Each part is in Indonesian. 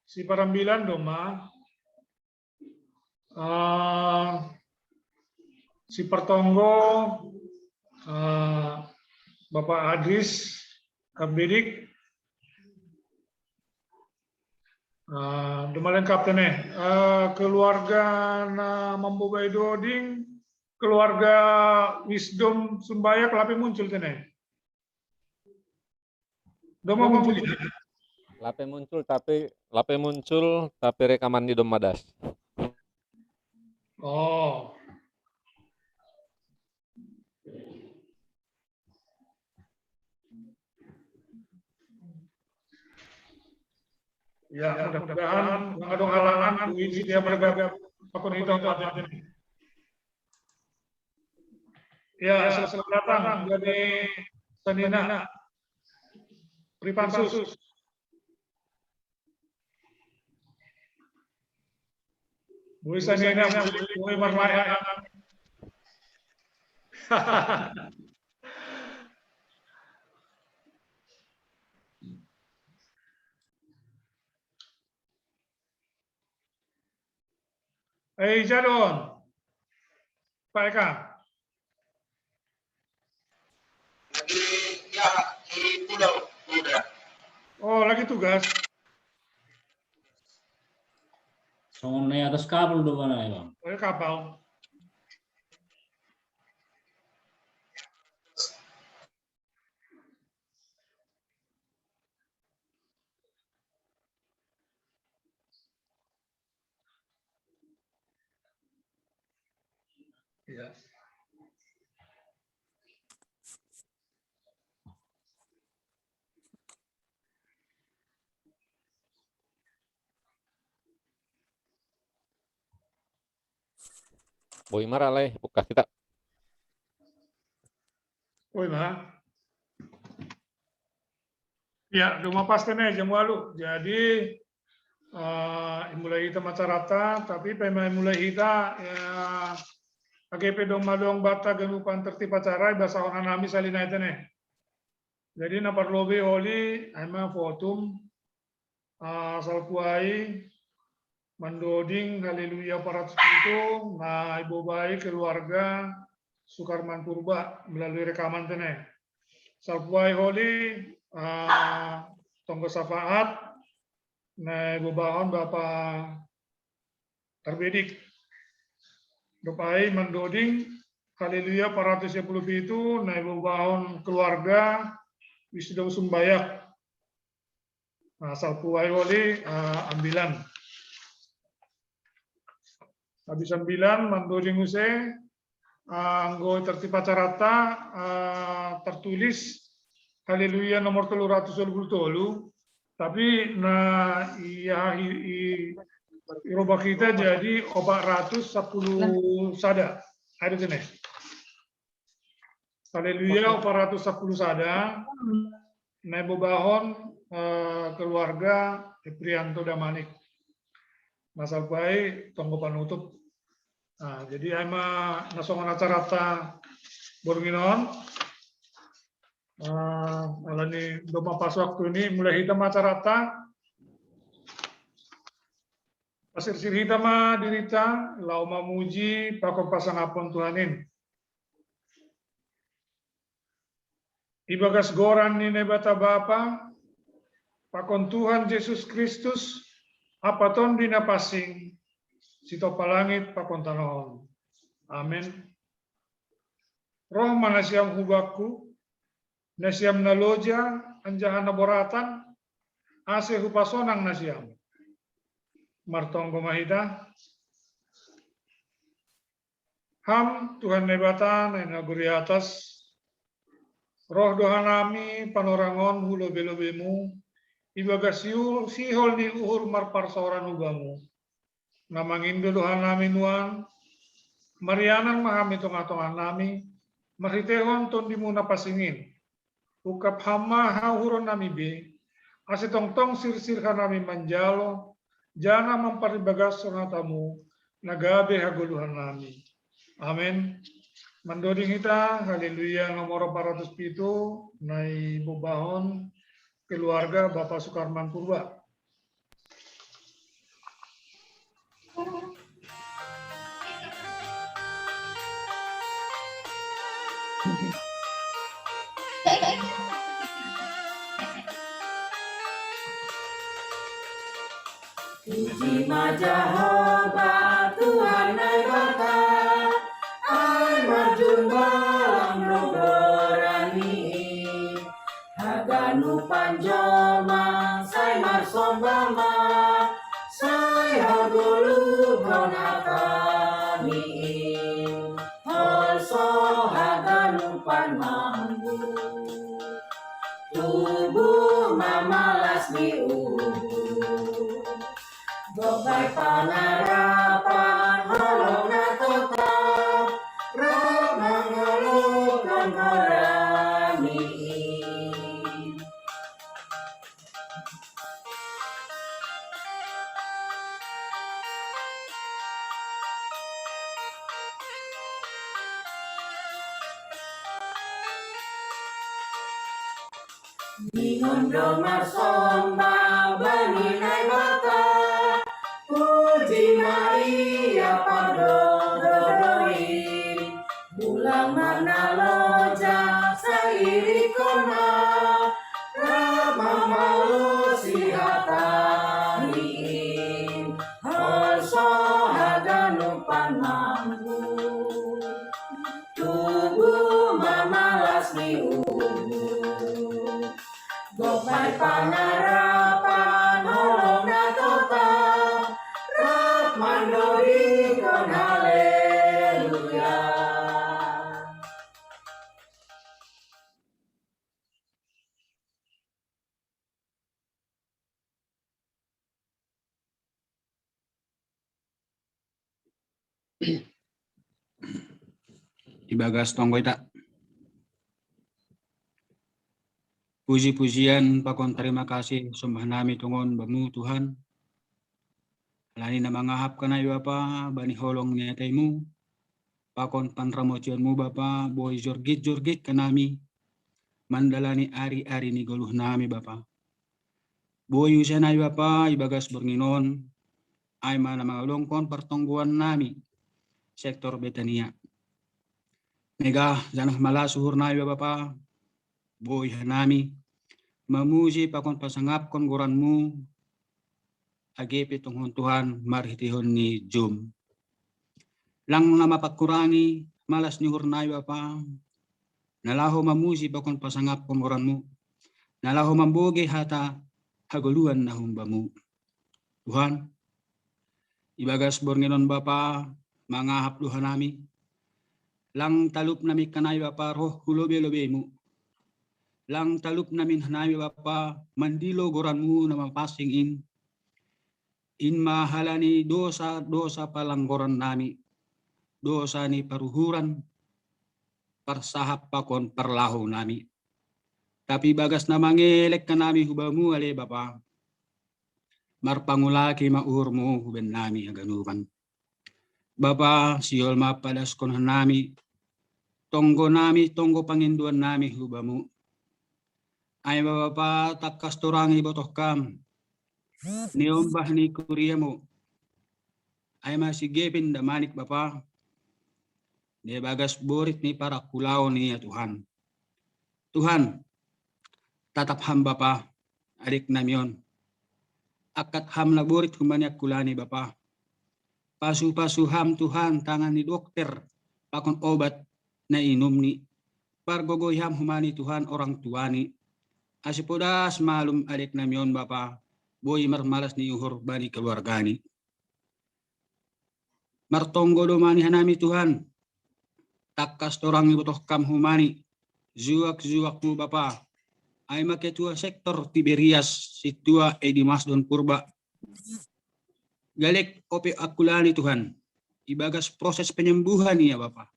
si Parambilan Doma, si Pertonggo, Bapak Adris, Kambidik, Demalan Kapten keluarga na Mambobai Doding, keluarga Wisdom Sumbayak, lapi muncul tene. Doma muncul. Lape muncul tapi rekaman di Domadas. Oh. Ya, mudah-mudahan mengandung halangan puisi dia bergabung akun hitam ini. Ya, selamat datang dari Sanina Pripansus. Bu Sanina, Bu Marmaya. Jadon, Pak Eka. Lagi ya di pulau udah. Oh, lagi tugas. Soalnya atas kabel dulu mana ya bang? Oh, kapal. Ya. Boy marah lah, buka kita. Oi, Ma. Ya, rumah pastinya jam lalu. Jadi mulai kita macarata, tapi pemain mulai kita ya AGP dong bata genupan tertib acara bahasa orang nami salina itu nih. Jadi napar lobi oli, ama fotum salpuai mandoding haleluya para itu, nah ibu baik keluarga Sukarman Purba melalui rekaman itu nih. Salpuai oli tonggo syafaat, nah ibu bahon bapak terbedik. Dopai mendoding haleluya 410 itu naik bahon keluarga Wisdom Sumbayak. Nah, salpuai wali ambilan. Habis ambilan mendoding use anggo tertib acarata tertulis haleluya nomor 323 tapi nah iya Iroba kita jadi 410 sada. Ada sini. Haleluya 410 sada. Nebo bahon keluarga Prianto Damanik. Masal baik tonggo panutup. Nah, jadi ama nasongan acarata bornginon. Alani doma pas waktu ini mulai hitam acarata. Pasir sirhita ma dirita, lau mamuji, pakon pasang apon Tuhanin. Ibagas goran ni nebata Bapa, pakon Tuhan Yesus Kristus, apa ton dina pasing, sito palangit pakon tanohon. Amin. Roh manasiam hubaku, nasiam naloja, anjahan naboratan, ase hupasonang nasiam. Martonggo mahita. Ham Tuhan nebatan naguri atas. Roh dohanami panorangon hulo belobemu. Ibagas sihol ni uhur marparsoran ubamu. Namangindo dohanami nuan. Marianan mahami tonga-tongan nami. Marhitehon ton dimuna pasingin. Ukap hama hauhuron nami be. Asitong-tong sir-sir kanami manjalo. Jana memparibagas sonatamu, nagabe haguluhan nami. Amin. Mandoding kita, haleluya nomor 407, nai bubahon, keluarga Bapak Sukarman Purba. Puji Jehovah Tuhan ai Bapa, ai marjumba nogorani, haganu panjoma sai marsombama, sai hagulu konakami, also haganu panmambu, tubuh mamalas ni Gobay pangarapan, holong na total, ramang ulukon korani. Ningondo marsomba bani nai bata, Puji Maria padododoi, bulang mana loja sairi kona, rama malu sihatani, also haganu panmambu, tubuh mamalas ni Gopay pangarapan, holong na total, rap mandorikon haleluya. Ibagas tonggo ita. Puji-pujian pakon terima kasih sembah nami tungon bamu Tuhan. Lani na mangahap ka na Bapa bani holong nyataimu. Pakon panramocionmu Bapa boy jorgit kanami. Mandalani ari-ari ni goluh nami Bapa. Boy usia na Bapa ibagas berninon. Ay mana mangalongkon pertongguan nami. Sektor Betania. Nega janah malasuhur na Bapa. Boy hanami. Mamuji pakon pasangap kon goranmu. Agepe tunghon Tuhan marhitihon ni Jum. Lang nama pakurangi malas ni hurnay Bapa. Nalaho mamuji pakon pasangap kon goranmu. Nalaho mamboge hata haguluan na humbamu. Tuhan, ibagas bornginon Bapa, mangahap Tuhan nami. Lang talup nami kanay Bapa roh hulobe-lobemu. Lang talup namin hanami Bapa, mandilo goranmu na mapasing in mahalani dosa palanggoran nami. Dosa ni paruhuran, parsahap pakon perlahu nami. Tapi bagas na mangelek ka nami hubamu ale Bapa. Marpangulaki mauhurmu huben nami haganupan. Bapa siol mapadas kon nami. Tonggo panginduan nami hubamu. Ay Bapa takas turangi botoh kam. Niombah ni kuriamu. Ay masigepin damanik Bapa. Ni bagas borit ni para kulao ni ya Tuhan. Tuhan, tatap ham Bapa, adik namion. Akat ham na borit humaniak kulani Bapa. Pasu-pasu ham Tuhan tangan ni dokter, pakon obat na inum ni. Pargogoy ham humani Tuhan orang tuani. Asipodas malum adik namion Bapa, boy marmalas ni uhur bani keluargani. Martonggo domani hanami Tuhan. Takas torang ibutoh kam humani. Zuak-zuakmu Bapa. Ay maketua sektor Tiberias situa Edimas Don Purba. Galek ope akulani Tuhan. Ibagas proses penyembuhan ya Bapa.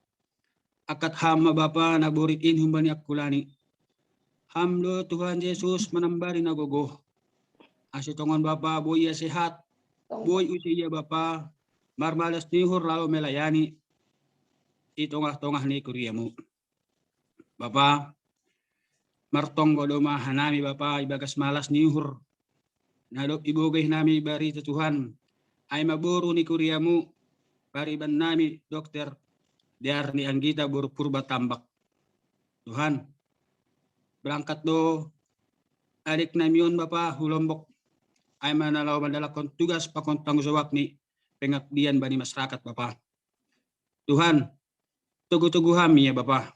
Akat hama Bapa naboritin humbani akulani. Hamdo Tuhan Yesus menambari nagogoh. Asitongon Bapa boy ya sehat. Boy usia Bapa. Marmalas nihur lalu melayani. Itongah-tongah ni kuriamu. Bapa, martong godoma hanami Bapa ibagas malas niuhur. Nadok ibogay nami bari Tuhan. Ay maburu ni kuriamu bariban nami dokter diar ni Anggita buru purba tambak. Tuhan, berangkat do adik namion Bapa hulombok ay manalaw mandalakon tugas pakon tanggung jawab ni pengabdian bani masyarakat Bapa. Tuhan, tugu-tugu kami ya Bapa.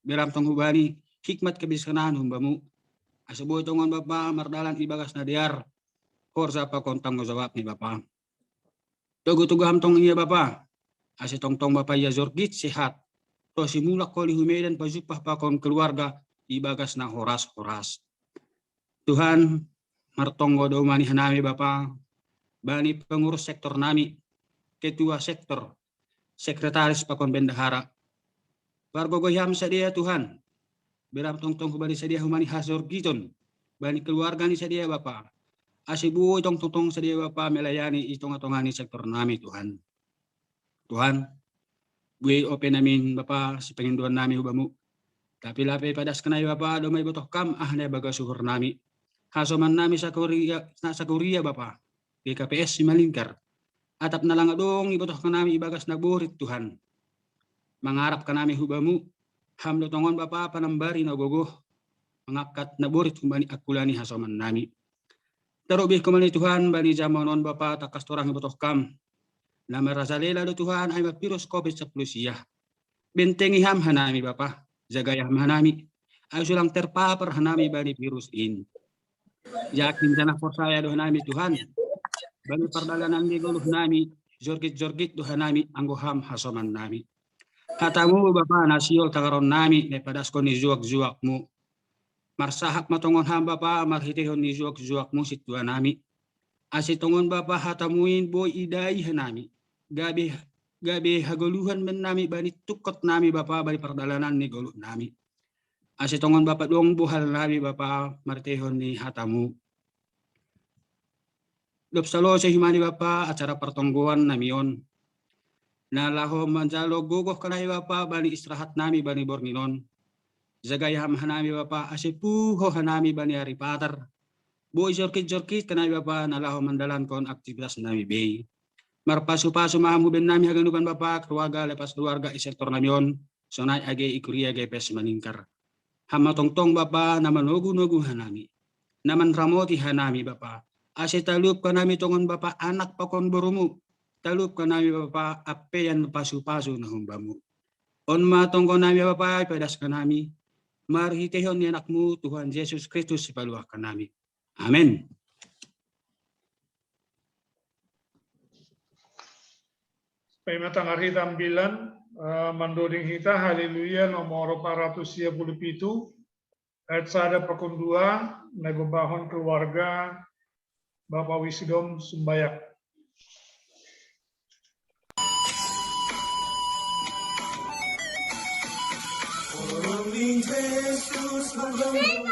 Biram tong hubani hikmat kebijaksanaan humbamu. Asaboy tongon Bapa mardalan ibagas na diar. Korsa pakon tanggung jawab ni Bapa. Tugu-tugu hamtong iya Bapa. Asa tong-tong Bapa ya Zorgit sehat. To simulak ko li humedan pajupah pakon keluarga ibagas na horas-horas. Tuhan, martonggo do mani hanami Bapa. Bani pengurus sektor nami. Ketua sektor. Sekretaris pakon bendahara. Warga goyam sadia Tuhan. Beram tong-tong bani sadia humani hasor giton. Bani keluarga ni sadia Bapa. Asibu tong-tong sadia Bapa melayani itong-atongani sektor nami Tuhan. Tuhan, gue open namin Bapa si penginduan nami hubamu. Tapi lape padas kenai Bapa domay botoh kam ahne baga suhur nami. Hasoman nami sa Korea Bapa. Di KPS si Malingkar. Atap na lang adong ibotoh kanami ibagas nagburit Tuhan. Mangarap kanami hubamu. Hamdo tongon Bapa panambari na gogoh. Mangangkat naburit kumbani akulani hasoman nami. Terubih kumani Tuhan bani jamanon Bapa takas torang ibotoh kam. Nama rasalela do Tuhan ay mapirus COVID-19 siya. Bentengi ham hanami Bapa. Jagayam hanami. Ay sulang terpapar hanami bani virus in. Yakin janah forsaya do hanami Tuhan. Bani pardalanan di guluh nami. Jorgit-jorgit do hanami anggoham hasoman nami. Katamu Bapa nasiol tagaron nami nepadasko ni zuak-zuakmu. Marsahak matongon ham Bapa marhitihon ni zuak-zuakmu situa nami. Asitongon Bapa hatamuin boy idai hanami. Gabi hagoluhan men nami bani tukot nami Bapa bani pardalanan ni goluh nami. Asitongon Bapa dong buhal nami Bapa martihon ni hatamu. Lopsalo sa himani Bapa acara pertongguan namion. Nalaho manjalo gogoh kanay Bapa bani istirahat nami bani borninon. Zagayam hanami Bapa asipuho hanami bani aripatar. Boy jorkit-jorkit kanay Bapa nalaho mandalan kon aktivitas nami bay. Marpasu-pasu mahamu ben nami haganukan Bapa keluarga lepas keluarga isektor namion. Sonay age ikuria gepes maningkar. Hama tong-tong Bapa naman nugu-nugu hanami. Naman ramoti hanami Bapa. Ase talup kanami tongon Bapa anak pakon borumu. Talup kanami Bapa apeyan pasu-pasu na humbamu. On matong kanami Bapa pedas kanami. Marhitehon ni anakmu Tuhan Yesus Kristus sipaluah kanami. Amin. Pematang hari tambilan mandoding hita haleluya nomor 437 ayat sada pakon 2 nagubahon keluarga Bapak Wisdom Sumbayak. Orangin Jesus magandang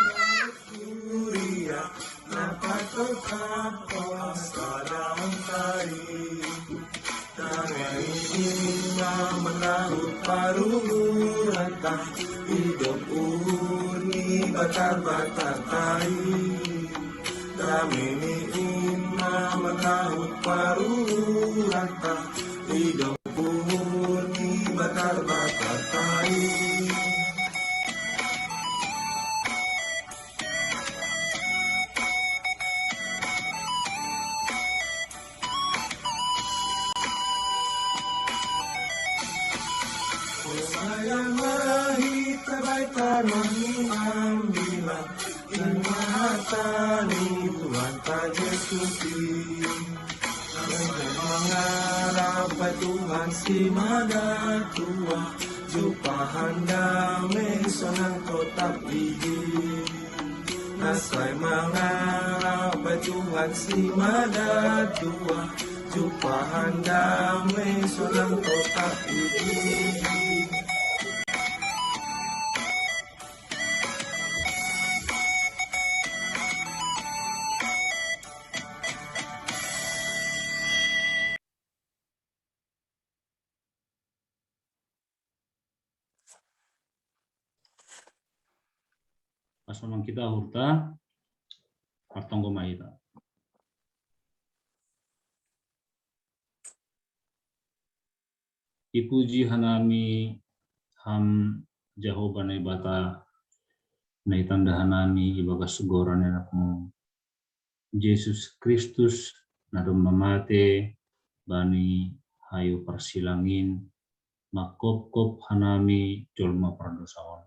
napatagkat sa tari. Tangayin na manahot paruruhan ka, idong uni batar-batar tayo. Daminiin na manahot paruruhan ka, idong uni batar-batar tayo. Sayang mahit sabay parang ambilan Inahatan ni Tuhan ka Jesus Ang mangarap ay Tuhan si madatua Jupahan daming sonang kotap igil Nasay mangarap ay Tuhan si madatua Jupahan daming sonang kotap igil pasangan kita hurta partonggo mahita. Ipuji hanami ham Jehovah na ibata na itanda hanami ibaga sugoran anakmu Yesus Kristus na dumamate bani hayu persilangin makop-kop hanami jolma perdosaon.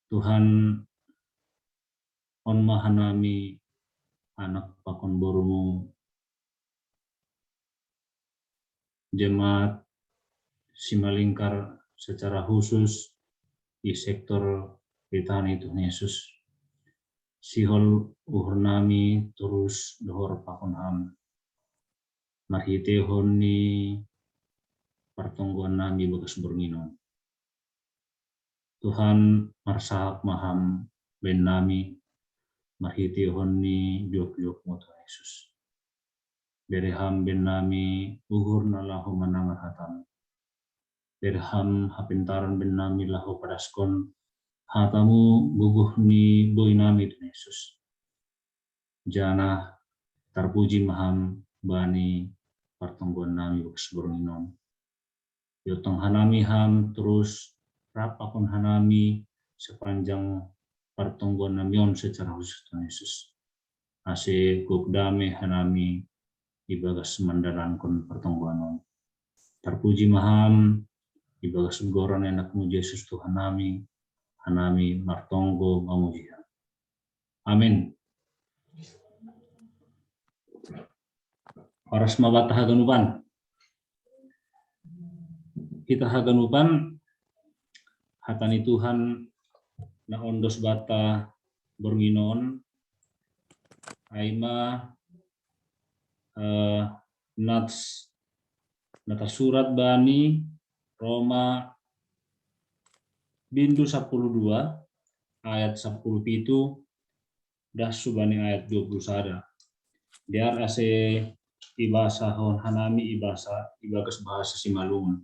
Tuhan on mahanami anak pakon borumu jemaat Simalingkar secara khusus di sektor petani Tuhan Yesus. Sihol uhurnami terus dohor pakon ham. Marhitehon ni pertongguan nami bekas bernginon. Tuhan marsahap maham ben nami marhitehon ni biok-biok mo Tuhan Yesus. Bereham ben nami uhur na lahu manangat hatam. Bereham hapintaran ben nami lahu padaskon hatamu guguh ni boy nami Tuhan Yesus. Jana terpuji maham bani pertongguan nami bekas bernginon. Yotong hanami ham terus rapakon hanami sepanjang pertongguan namion secara khusus Tuhan Yesus. Ase kukdame hanami ibagas mandalankon pertongguan. Terpuji maham ibagas goran enakmu Yesus Tuhan nami hanami martonggo mamujian. Amin. Paras mabata haganupan. Kita haganupan hatani Tuhan na ondos bata bernginon aima nats nata surat bani Roma bindu 12 ayat 10 pitu dasu bani ayat 21. Diar ase ibasa hon hanami ibagas bahasa Simalungun.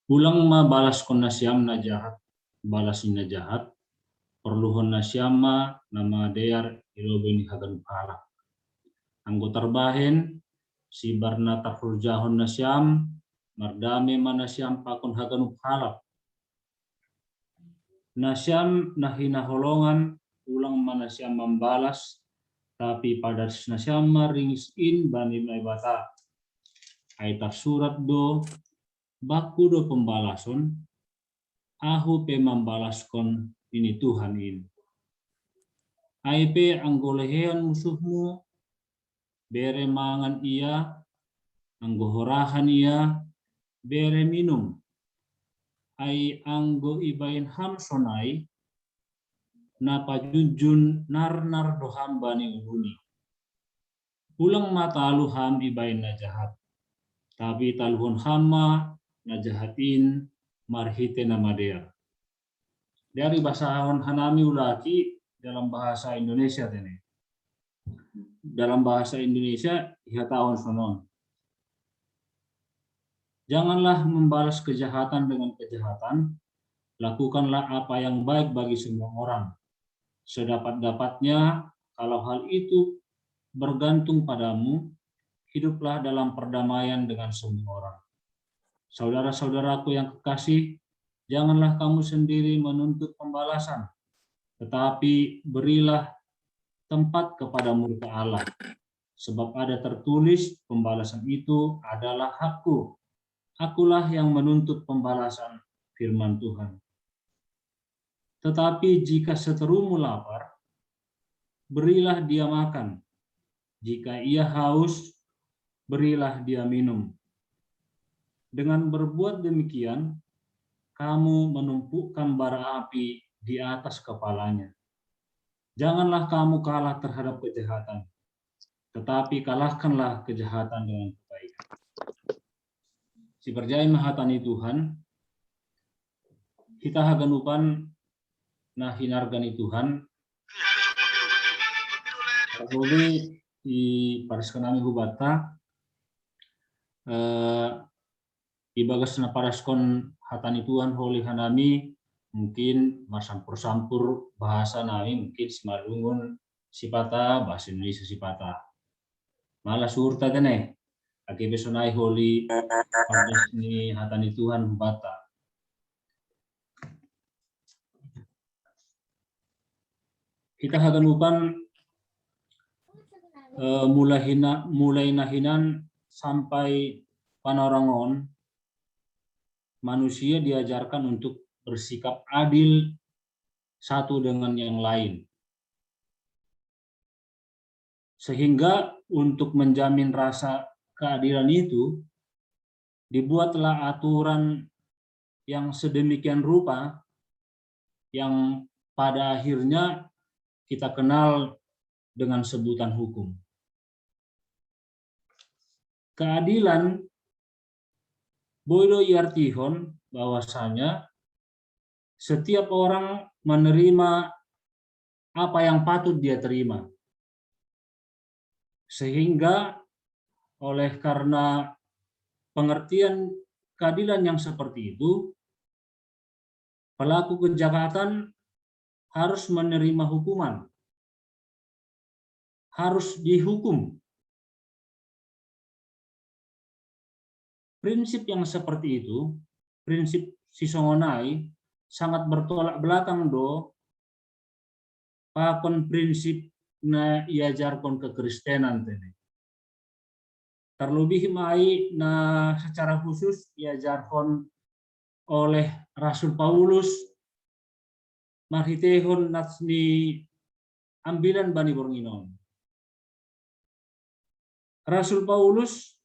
Ulang ma balas kon na siyam na jahat, balasin na jahat, perluhon na siyam ma nama deyar ilobo ni hagan palak. Anggo terbahen, si barna tafurjahon na siyam, mardame mana siyam pakon hagan palak. Na siyam na hinaholongan, ulang mana siyam membalas, tapi pada na siyam maringisin bani may bata. Ay surat do, baku do pembalason, ahu pe membalaskon ini Tuhan ini. Ai pe anggolehean musuhmu, bere mangan ia, anggohorahan ia, bere minum. Ai anggo ibain ham sonai, napa junjun nar doham bani uhuni. Ulang mata alu ham ibain na jahat, tapi taluhon hama na jahatin marhite nama dia. Dari bahasa hanami ulaki dalam bahasa Indonesia tene. Dalam bahasa Indonesia ihatahon sonon. Janganlah membalas kejahatan dengan kejahatan, lakukanlah apa yang baik bagi semua orang. Sedapat-dapatnya, kalau hal itu bergantung padamu, hiduplah dalam perdamaian dengan semua orang. Saudara-saudaraku yang kekasih, janganlah kamu sendiri menuntut pembalasan, tetapi berilah tempat kepada murka Allah. Sebab ada tertulis, pembalasan itu adalah hakku. Akulah yang menuntut pembalasan, firman Tuhan. Tetapi jika seterumu lapar, berilah dia makan. Jika ia haus, berilah dia minum. Dengan berbuat demikian, kamu menumpukkan bara api di atas kepalanya. Janganlah kamu kalah terhadap kejahatan, tetapi kalahkanlah kejahatan dengan kebaikan. Si perjai mahatani Tuhan, kita haganupan na hinargani Tuhan, Holy di pariskanami hubata, ibagas na paraskon hatani Tuhan holi hanami mungkin marsampur-sampur bahasa nami mungkin simalungun sipata bahasa Indonesia sipata. Malah surta tene. Ake besonai holi padas ni hatani Tuhan bata. Kita haganupan mulai nahinan sampai panorangon manusia diajarkan untuk bersikap adil satu dengan yang lain. Sehingga untuk menjamin rasa keadilan itu dibuatlah aturan yang sedemikian rupa yang pada akhirnya kita kenal dengan sebutan hukum. Keadilan boido iartihon bahwasanya setiap orang menerima apa yang patut dia terima. Sehingga oleh karena pengertian keadilan yang seperti itu, pelaku kejahatan harus menerima hukuman, harus dihukum. Prinsip yang seperti itu, prinsip sisongonai, sangat bertolak belakang do pakon prinsip na iajarkon kekristenan tadi. Terlebih mai na secara khusus iajarkon oleh Rasul Paulus marhitehon natsni ambilan bani bornginon. Rasul Paulus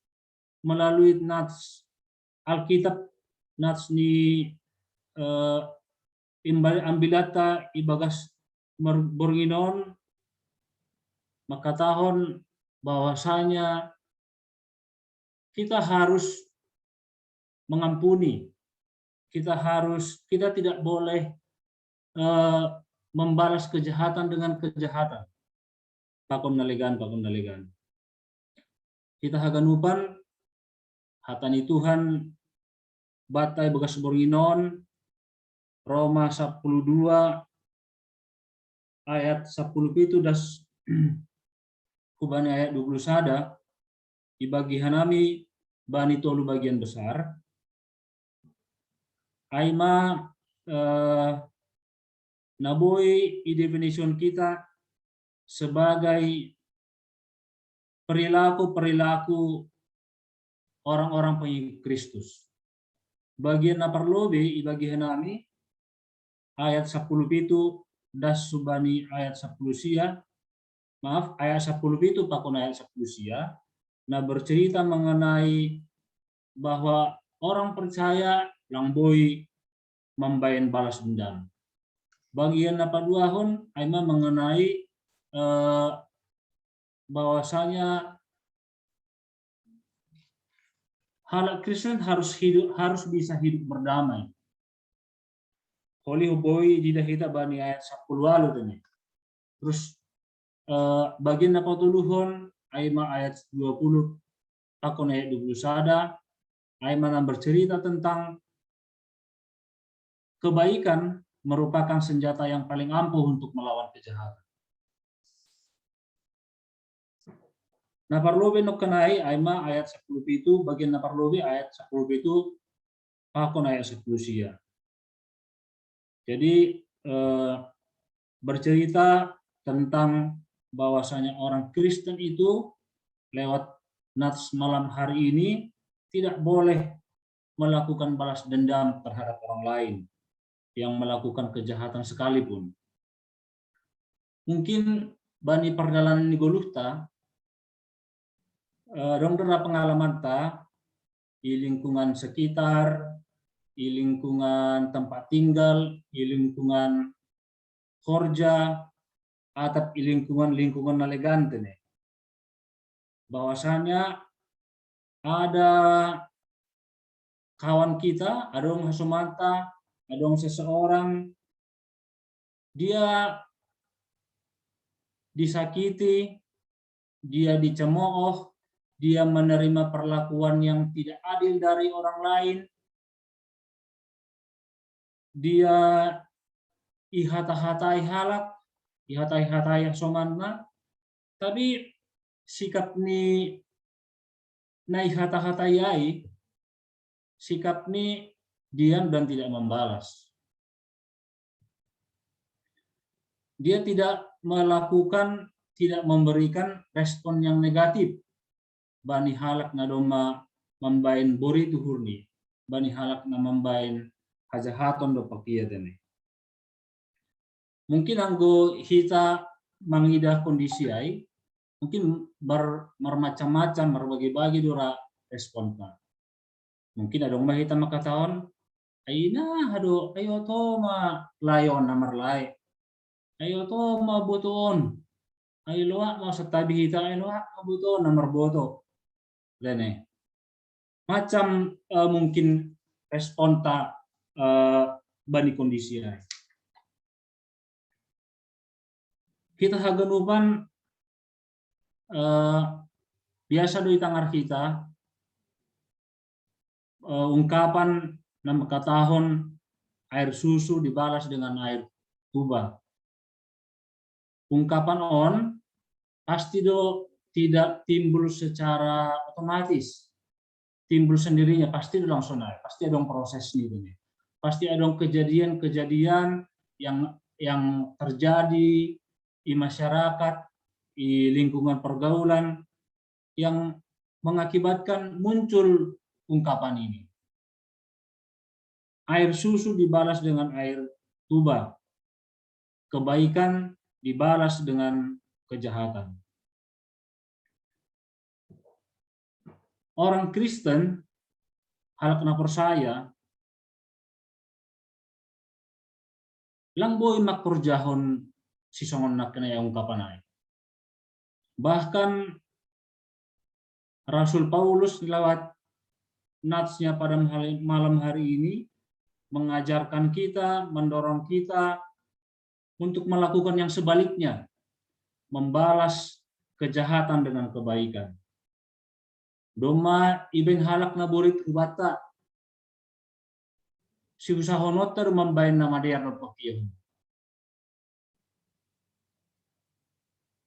melalui nats Alkitab natsni ambilata ibagas bornginon maka tahun bahwasanya kita harus mengampuni, kita tidak boleh membalas kejahatan dengan kejahatan. Pakon nalegan. Kita haganupan hatani Tuhan batai begas bornginon Roma 12 ayat 10 itu das kubani ayat 21 dibagi hanami bani tolu bagian besar aima naboi i definition kita sebagai perilaku orang-orang pengikut Kristus. Bagian naparlobe i bagi hanami ayat 10 itu das subani ayat 10 sia. Maaf, ayat 10 itu pakon ayat 10 sia. Nah, bercerita mengenai bahwa orang percaya langboi membayar balas dendam. Bagian napaduahon aima mengenai bahwasanya halak Kristen harus bisa hidup berdamai. Holi huboi di dahita bani ayat 10 lalu tadi. Terus bagian napatuluhon aima ayat 20 pakon ayat 21 aima bercerita tentang kebaikan merupakan senjata yang paling ampuh untuk melawan kejahatan. Naparlobe no kenai aima ayat 10 itu bagian naparlobe ayat 10 itu pakon ayat 10 sia. Jadi bercerita tentang bahwasanya orang Kristen itu lewat nats malam hari ini tidak boleh melakukan balas dendam terhadap orang lain yang melakukan kejahatan sekalipun. Mungkin bani perjalanan Nigoluhta dong pengalaman ta di lingkungan sekitar, di lingkungan tempat tinggal, di lingkungan kerja, atau di lingkungan nalegan tene. Bahwasanya ada kawan kita, ada orang hasumanta, ada orang seseorang, dia disakiti, dia dicemooh, dia menerima perlakuan yang tidak adil dari orang lain, dia ihata-hatai halak, ihata-hatai somanna, tapi sikap ni na ihata-hatai ai, sikap ni diam dan tidak membalas. Dia tidak melakukan, tidak memberikan respon yang negatif. Bani halak na doma membain bori tuhurni, bani halak na membain hajahaton do pakia tene. Mungkin anggo hita mangidah kondisi ai, mungkin bermacam-macam, berbagi-bagi dora respon ka. Mungkin ada orang hita makataon, aina hado ayo to ma layon namar lai. Ayo to ma buton. Ayo loa ma setabi hita ayo loa ma buton namar boto. Lene. Macam mungkin respon ta bani kondisi ai. Kita haganupan biasa doi tangar kita ungkapan nama katahon air susu dibalas dengan air tuba. Ungkapan on pasti do tidak timbul secara otomatis, timbul sendirinya, pasti do langsung naik, pasti ada proses ini. Pasti ada kejadian-kejadian yang terjadi di masyarakat, di lingkungan pergaulan yang mengakibatkan muncul ungkapan ini. Air susu dibalas dengan air tuba. Kebaikan dibalas dengan kejahatan. Orang Kristen halak na percaya lang boy makurjahon si songon nak kena ungkapan ay. Bahkan Rasul Paulus lewat natsnya pada malam hari ini mengajarkan kita, mendorong kita untuk melakukan yang sebaliknya, membalas kejahatan dengan kebaikan. Doma ibeng halak na borit kubata. Si usahonot ter membain nama dia pakiyo.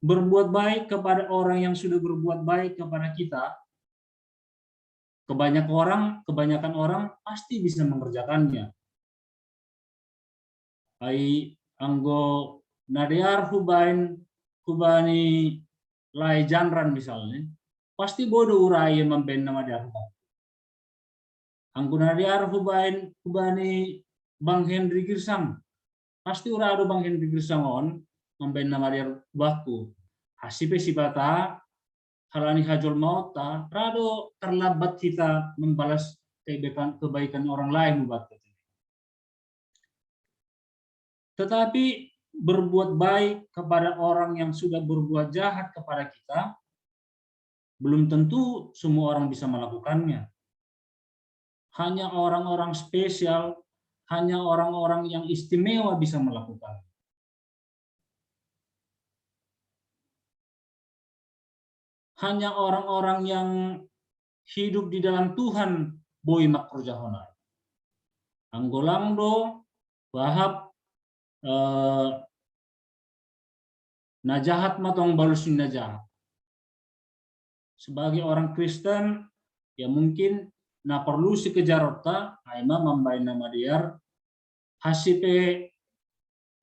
Berbuat baik kepada orang yang sudah berbuat baik kepada kita. Kebanyakan orang pasti bisa mengerjakannya. Ai anggo nadiar hubani lai janran misalnya, pasti bodoh urai memben nama dia. Anggo nadiar hubani Bang Henry Girsang, pasti urado Bang Henry Girsang on memben nama dia baku. Hasipe sibata halani hajol mauta, rado terlambat kita membalas kebaikan orang lain buat kita. Tetapi berbuat baik kepada orang yang sudah berbuat jahat kepada kita, belum tentu semua orang bisa melakukannya. Hanya orang-orang spesial, hanya orang-orang yang istimewa bisa melakukan. Hanya orang-orang yang hidup di dalam Tuhan boy makrujahona. Anggolang do bahap najahat matong balusin najahat. Sebagai orang Kristen, ya mungkin na perlu si kejarota, aima membain nama dia, hasipe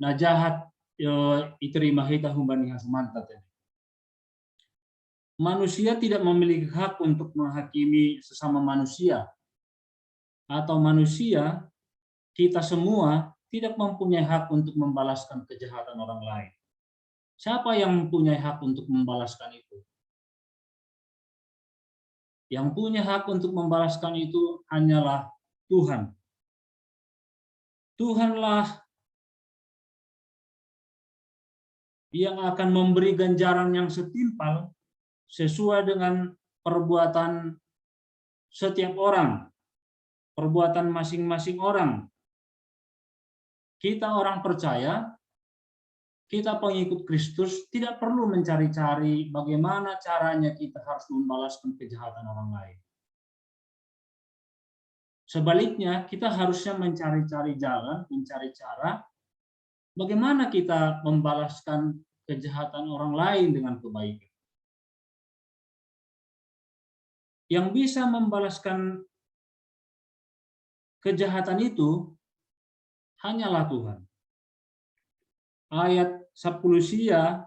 najahat iterima hita humbani hasumantat. Manusia tidak memiliki hak untuk menghakimi sesama manusia, atau manusia kita semua tidak mempunyai hak untuk membalaskan kejahatan orang lain. Siapa yang mempunyai hak untuk membalaskan itu? Yang punya hak untuk membalaskan itu hanyalah Tuhan. Tuhanlah yang akan memberi ganjaran yang setimpal sesuai dengan perbuatan setiap orang, perbuatan masing-masing orang. Kita orang percaya, kita pengikut Kristus tidak perlu mencari-cari bagaimana caranya kita harus membalaskan kejahatan orang lain. Sebaliknya, kita harusnya mencari-cari jalan, mencari cara bagaimana kita membalaskan kejahatan orang lain dengan kebaikan. Yang bisa membalaskan kejahatan itu hanyalah Tuhan. Ayat 10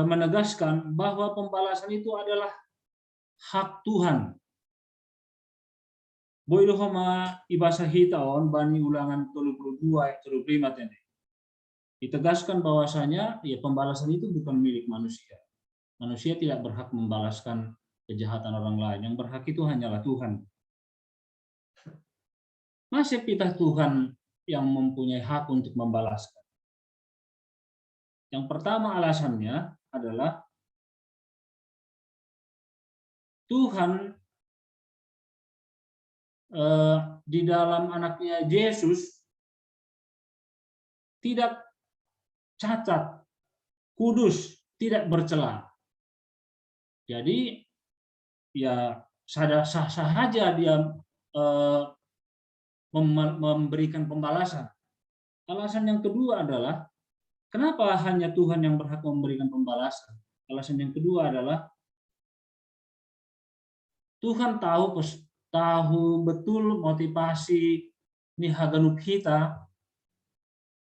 menegaskan bahwa pembalasan itu adalah hak Tuhan. Boido homa ibasa hitaon bani Ulangan 32 ayat 35 tene. Ditegaskan bahwasanya ya pembalasan itu bukan milik manusia. Manusia tidak berhak membalaskan kejahatan orang lain. Yang berhak itu hanyalah Tuhan. Masih kita Tuhan yang mempunyai hak untuk membalaskan. Yang pertama alasannya adalah Tuhan di dalam anaknya Yesus tidak cacat, kudus, tidak bercela. Jadi ya sah-sah saja dia memberikan pembalasan. Alasan yang kedua adalah kenapa hanya Tuhan yang berhak memberikan pembalasan? Alasan yang kedua adalah Tuhan tahu betul motivasi nihaganuk kita,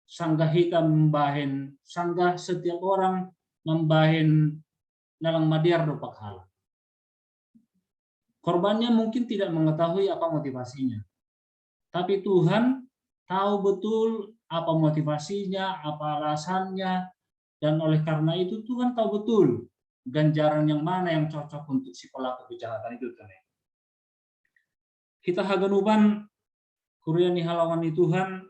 sanggah kita membahen, sanggah setiap orang membahen nalang madiar do pakhala. Korbannya mungkin tidak mengetahui apa motivasinya. Tapi Tuhan tahu betul apa motivasinya, apa alasannya, dan oleh karena itu Tuhan tahu betul ganjaran yang mana yang cocok untuk si pelaku kejahatan itu. Kita haganuban kuriani halawan di Tuhan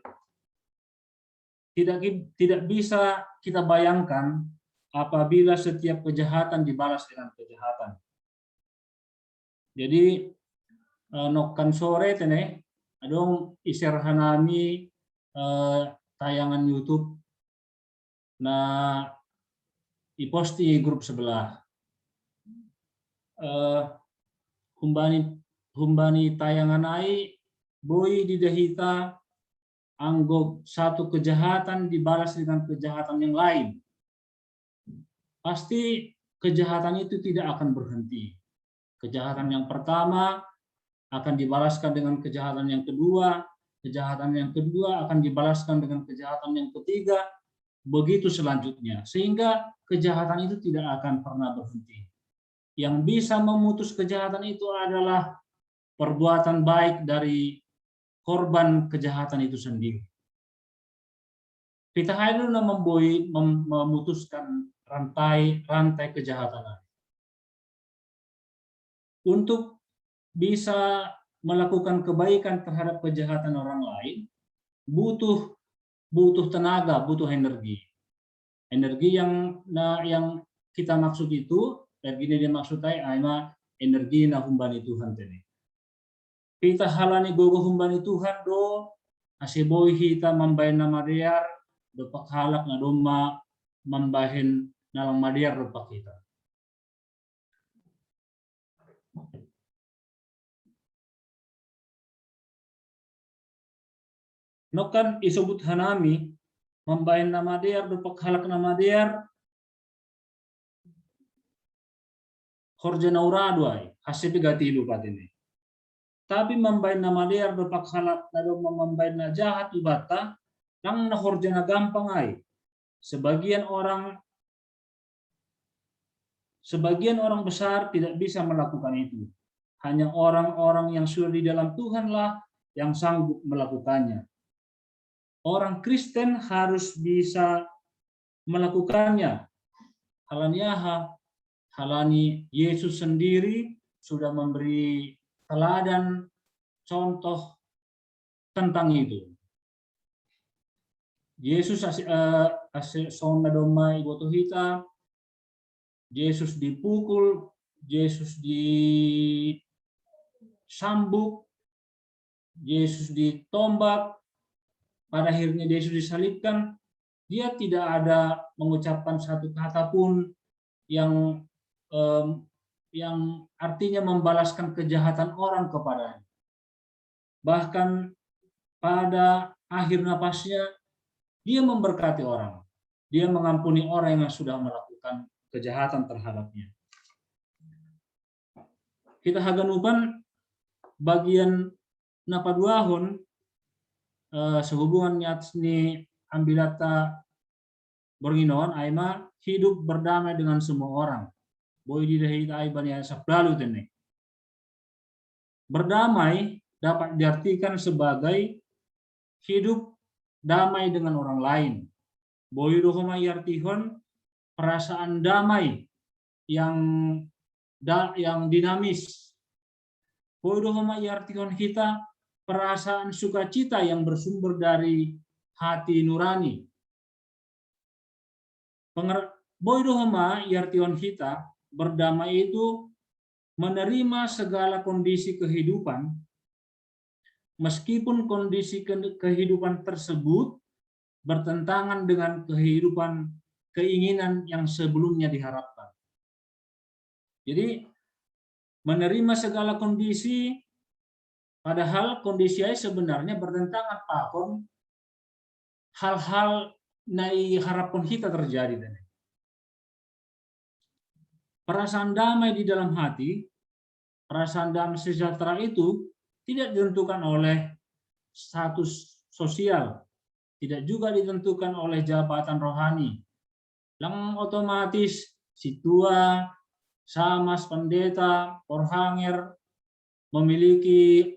tidak bisa kita bayangkan apabila setiap kejahatan dibalas dengan kejahatan. Jadi nokan sore tene adong iserhanami tayangan YouTube na iposti grup sebelah. Humbani tayangan ai boy di dahita anggap satu kejahatan dibalas dengan kejahatan yang lain. Pasti kejahatan itu tidak akan berhenti. Kejahatan yang pertama akan dibalaskan dengan kejahatan yang kedua, kejahatan yang kedua akan dibalaskan dengan kejahatan yang ketiga, begitu selanjutnya. Sehingga kejahatan itu tidak akan pernah berhenti. Yang bisa memutus kejahatan itu adalah perbuatan baik dari korban kejahatan itu sendiri. Kita harus memutuskan rantai kejahatan. Untuk bisa melakukan kebaikan terhadap kejahatan orang lain, butuh tenaga, butuh energi. Energi yang kita maksud itu, energi dia maksud energi na humbani Tuhan tadi. Kita halani gogo humbani Tuhan do asiboi kita mambahin nama diar do pakhalak na doma mambahin nalang madiar do kita. Nokan isebut hanami mambahin nama diar do pakhalak nama diar horjana uraduai hasipi gatilu patini. Tapi membain nama dia berpak halak lalu membain na jahat ibata nang na horjana gampang ai. Sebagian orang besar tidak bisa melakukan itu. Hanya orang-orang yang sudah di dalam Tuhanlah yang sanggup melakukannya. Orang Kristen harus bisa melakukannya. Halani Yesus sendiri sudah memberi teladan contoh tentang itu. Yesus sona doma iboto hita, Yesus dipukul, Yesus disambuk, Yesus ditombak, pada akhirnya Yesus disalibkan. Dia tidak ada mengucapkan satu kata pun yang yang artinya membalaskan kejahatan orang kepadanya. Bahkan pada akhir napasnya, dia memberkati orang. Dia mengampuni orang yang sudah melakukan kejahatan terhadapnya. Kita haganupan bagian napaduahon sehubungan ni ambilata Bornginon aima hidup berdamai dengan semua orang. Boy di dahi ai bani sablalu tene. Berdamai dapat diartikan sebagai hidup damai dengan orang lain. Boy dohoma yartihon perasaan damai yang dinamis. Boy dohoma yartihon kita perasaan sukacita yang bersumber dari hati nurani. Boy dohoma yartihon kita berdamai itu menerima segala kondisi kehidupan, meskipun kondisi kehidupan tersebut bertentangan dengan keinginan yang sebelumnya diharapkan. Jadi menerima segala kondisi, padahal kondisi sebenarnya bertentangan pakon hal-hal nai harapan kita terjadi. Perasaan damai di dalam hati, perasaan damai sejahtera itu tidak ditentukan oleh status sosial, tidak juga ditentukan oleh jabatan rohani. Lang otomatis si tua, samas pendeta, porhanger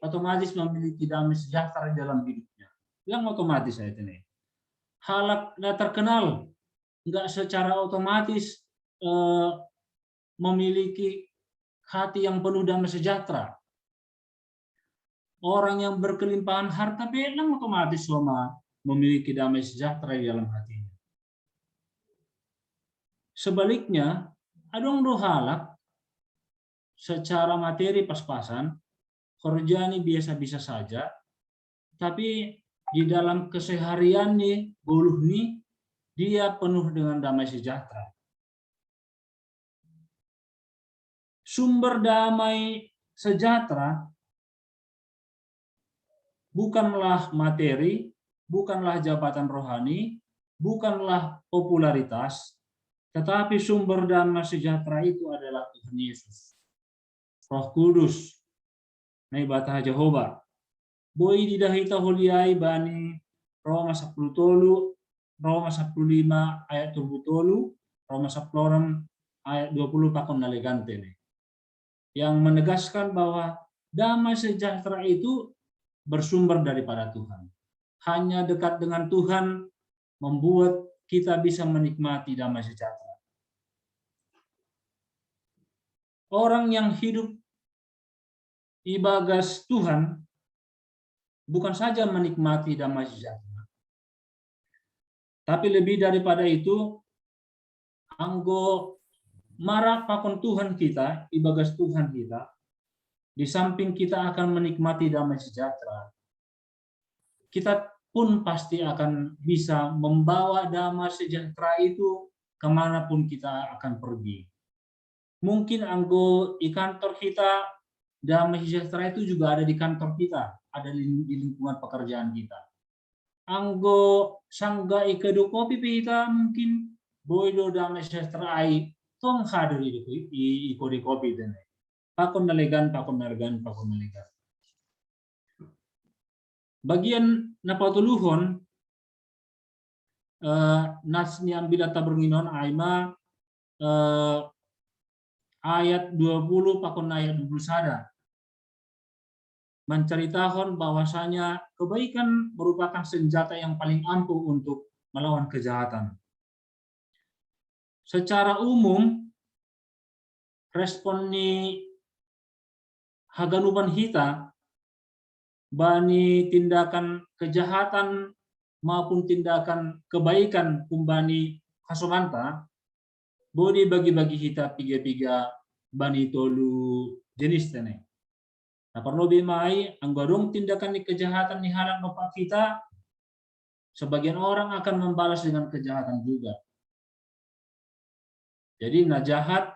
otomatis memiliki damai sejahtera di dalam hidupnya. Yang otomatis saya ini. Halak terkenal enggak secara otomatis memiliki hati yang penuh damai sejahtera. Orang yang berkelimpahan harta memang otomatis memiliki damai sejahtera di dalam hatinya. Sebaliknya, adong halak secara materi pas-pasan, kerjaan biasa-biasa saja, tapi di dalam keseharian dia penuh dengan damai sejahtera. Sumber damai sejahtera bukanlah materi, bukanlah jabatan rohani, bukanlah popularitas, tetapi sumber damai sejahtera itu adalah Tuhan Yesus, Roh Kudus, Naibata Jehovah. Boy di dahita holiai bani Roma 10 tolu, Roma 15 ayat 20, Roma 10 ayat 20 pakon nalegante. Yang menegaskan bahwa damai sejahtera itu bersumber daripada Tuhan. Hanya dekat dengan Tuhan membuat kita bisa menikmati damai sejahtera. Orang yang hidup ibagas Tuhan bukan saja menikmati damai sejahtera, tapi lebih daripada itu, anggo marah pakon Tuhan kita, ibagas Tuhan kita, di samping kita akan menikmati damai sejahtera, kita pun pasti akan bisa membawa damai sejahtera itu kemanapun kita akan pergi. Mungkin anggo di kantor kita, damai sejahtera itu juga ada di kantor kita, ada di lingkungan pekerjaan kita. Anggo sangga ikedo kopi kita mungkin boido damai sejahtera ai tong hadir di kopi dan pakon nalegan. Bagian napatuluhon nasni ambilata Bornginon aima ayat 20 pakon ayat 21 menceritakan bahwasanya kebaikan merupakan senjata yang paling ampuh untuk melawan kejahatan. Secara umum, respon ni haganuban hita bani tindakan kejahatan maupun tindakan kebaikan kumbani hasomanta bodi bagi-bagi hita piga-piga bani tolu jenis tene. Nah, perlu bimai anggarung tindakan kejahatan ni halak nopak kita, sebagian orang akan membalas dengan kejahatan juga. Jadi nah jahat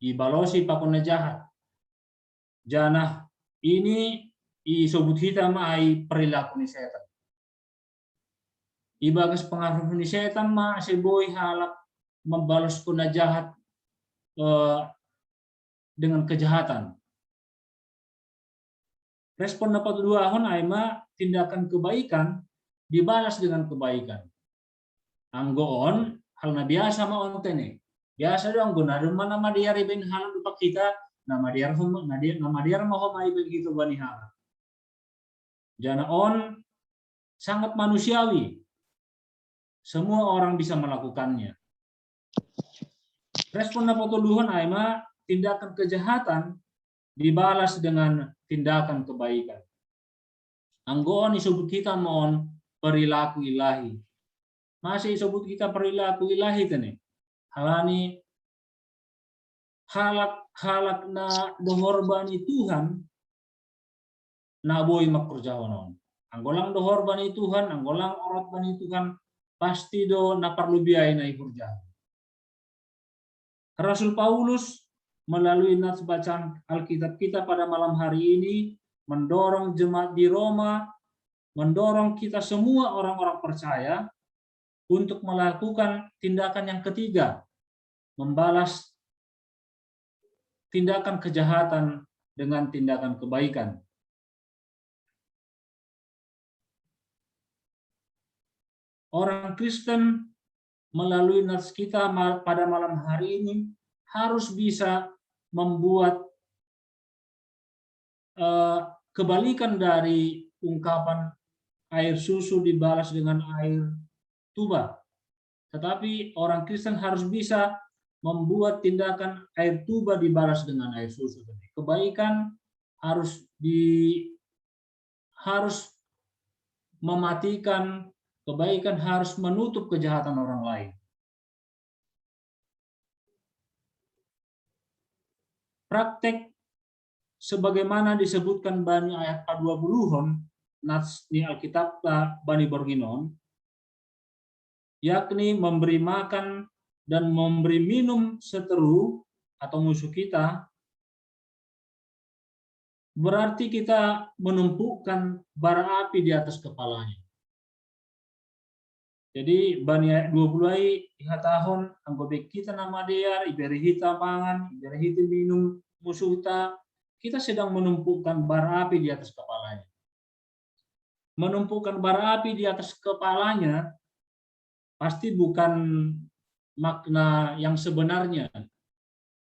ibalosi pakona jahat. Jana ini isobut hitam ai perilaku ni setan. Ibagas pengaruh ni setan ma seboi halak membalas kuna jahat dengan kejahatan. Respon dapat dua ahon aima tindakan kebaikan dibalas dengan kebaikan. Anggoon hal na biasa ma onte ne. Biasa dong guna mana madiar ibin hal lupa kita nama diar mau mai begitu bani hal. Jana on sangat manusiawi. Semua orang bisa melakukannya. Respon dapat duluan aima tindakan kejahatan dibalas dengan tindakan kebaikan. Anggoon disebut kita mohon perilaku ilahi. Masih disebut kita perilaku ilahi tene. Halani halak na dohorbani Tuhan na boy makurjawanon. Anggolang dohorbani Tuhan, anggolang orot bani Tuhan pasti do na perlu biaya na ikurjawan. Rasul Paulus melalui nats bacaan Alkitab kita pada malam hari ini mendorong jemaat di Roma, mendorong kita semua orang-orang percaya untuk melakukan tindakan yang ketiga, membalas tindakan kejahatan dengan tindakan kebaikan. Orang Kristen melalui nats kita pada malam hari ini harus bisa membuat kebalikan dari ungkapan air susu dibalas dengan air tuba. Tetapi orang Kristen harus bisa membuat tindakan air tuba dibalas dengan air susu. Kebaikan harus mematikan, kebaikan harus menutup kejahatan orang lain. Praktek sebagaimana disebutkan bani ayat 20-on nats ni Alkitab bani Borginon, yakni memberi makan dan memberi minum seteru atau musuh kita, berarti kita menumpukan bara api di atas kepalanya. Jadi bani ayat 20 ai ihatahon anggobek kita nama dia iberi hita pangan, iberi hita minum musuh kita sedang menumpukan bara api di atas kepalanya. Menumpukan bara api di atas kepalanya pasti bukan makna yang sebenarnya.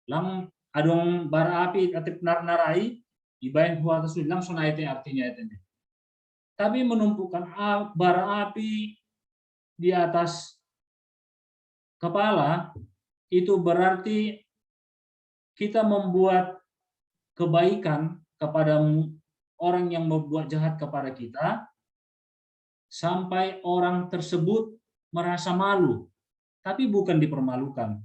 Lang adong bara api atip narai ibain huat sulang sonaite artinya itu. Tapi menumpukan bara api di atas kepala itu berarti kita membuat kebaikan kepada orang yang membuat jahat kepada kita sampai orang tersebut merasa malu, tapi bukan dipermalukan.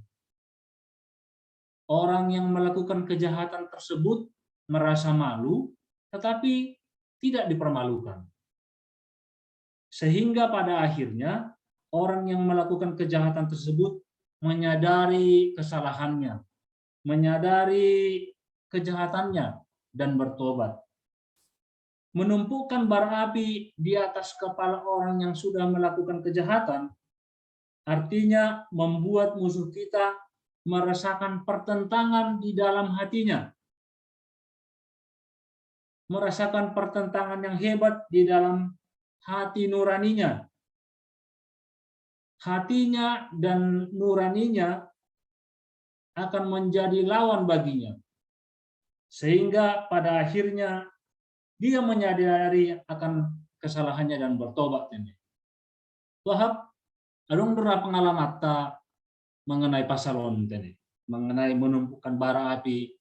Orang yang melakukan kejahatan tersebut merasa malu, tetapi tidak dipermalukan. Sehingga pada akhirnya orang yang melakukan kejahatan tersebut menyadari kesalahannya, menyadari kejahatannya, dan bertobat. Menumpukan bara api di atas kepala orang yang sudah melakukan kejahatan artinya membuat musuh kita merasakan pertentangan di dalam hatinya, merasakan pertentangan yang hebat di dalam hati nuraninya. Hatinya dan nuraninya akan menjadi lawan baginya. Sehingga pada akhirnya dia menyadari akan kesalahannya dan bertobat. Wahab, adong dura pengalaman mengenai pasal ini, mengenai menumpukan bara api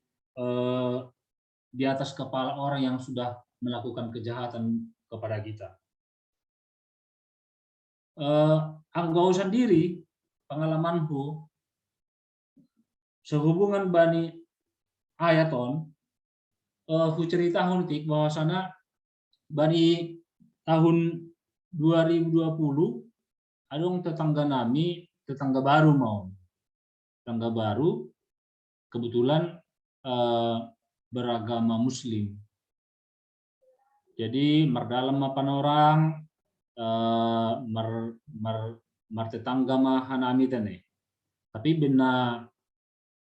di atas kepala orang yang sudah melakukan kejahatan kepada kita. Anggau sendiri pengalamanku sehubungan bani ayaton ku cerita hontik bahwasana bani tahun 2020 adong tetangga nami tetangga baru kebetulan beragama Muslim. Jadi merdalam mapan orang mertetangga mah hanami tane. Tapi bena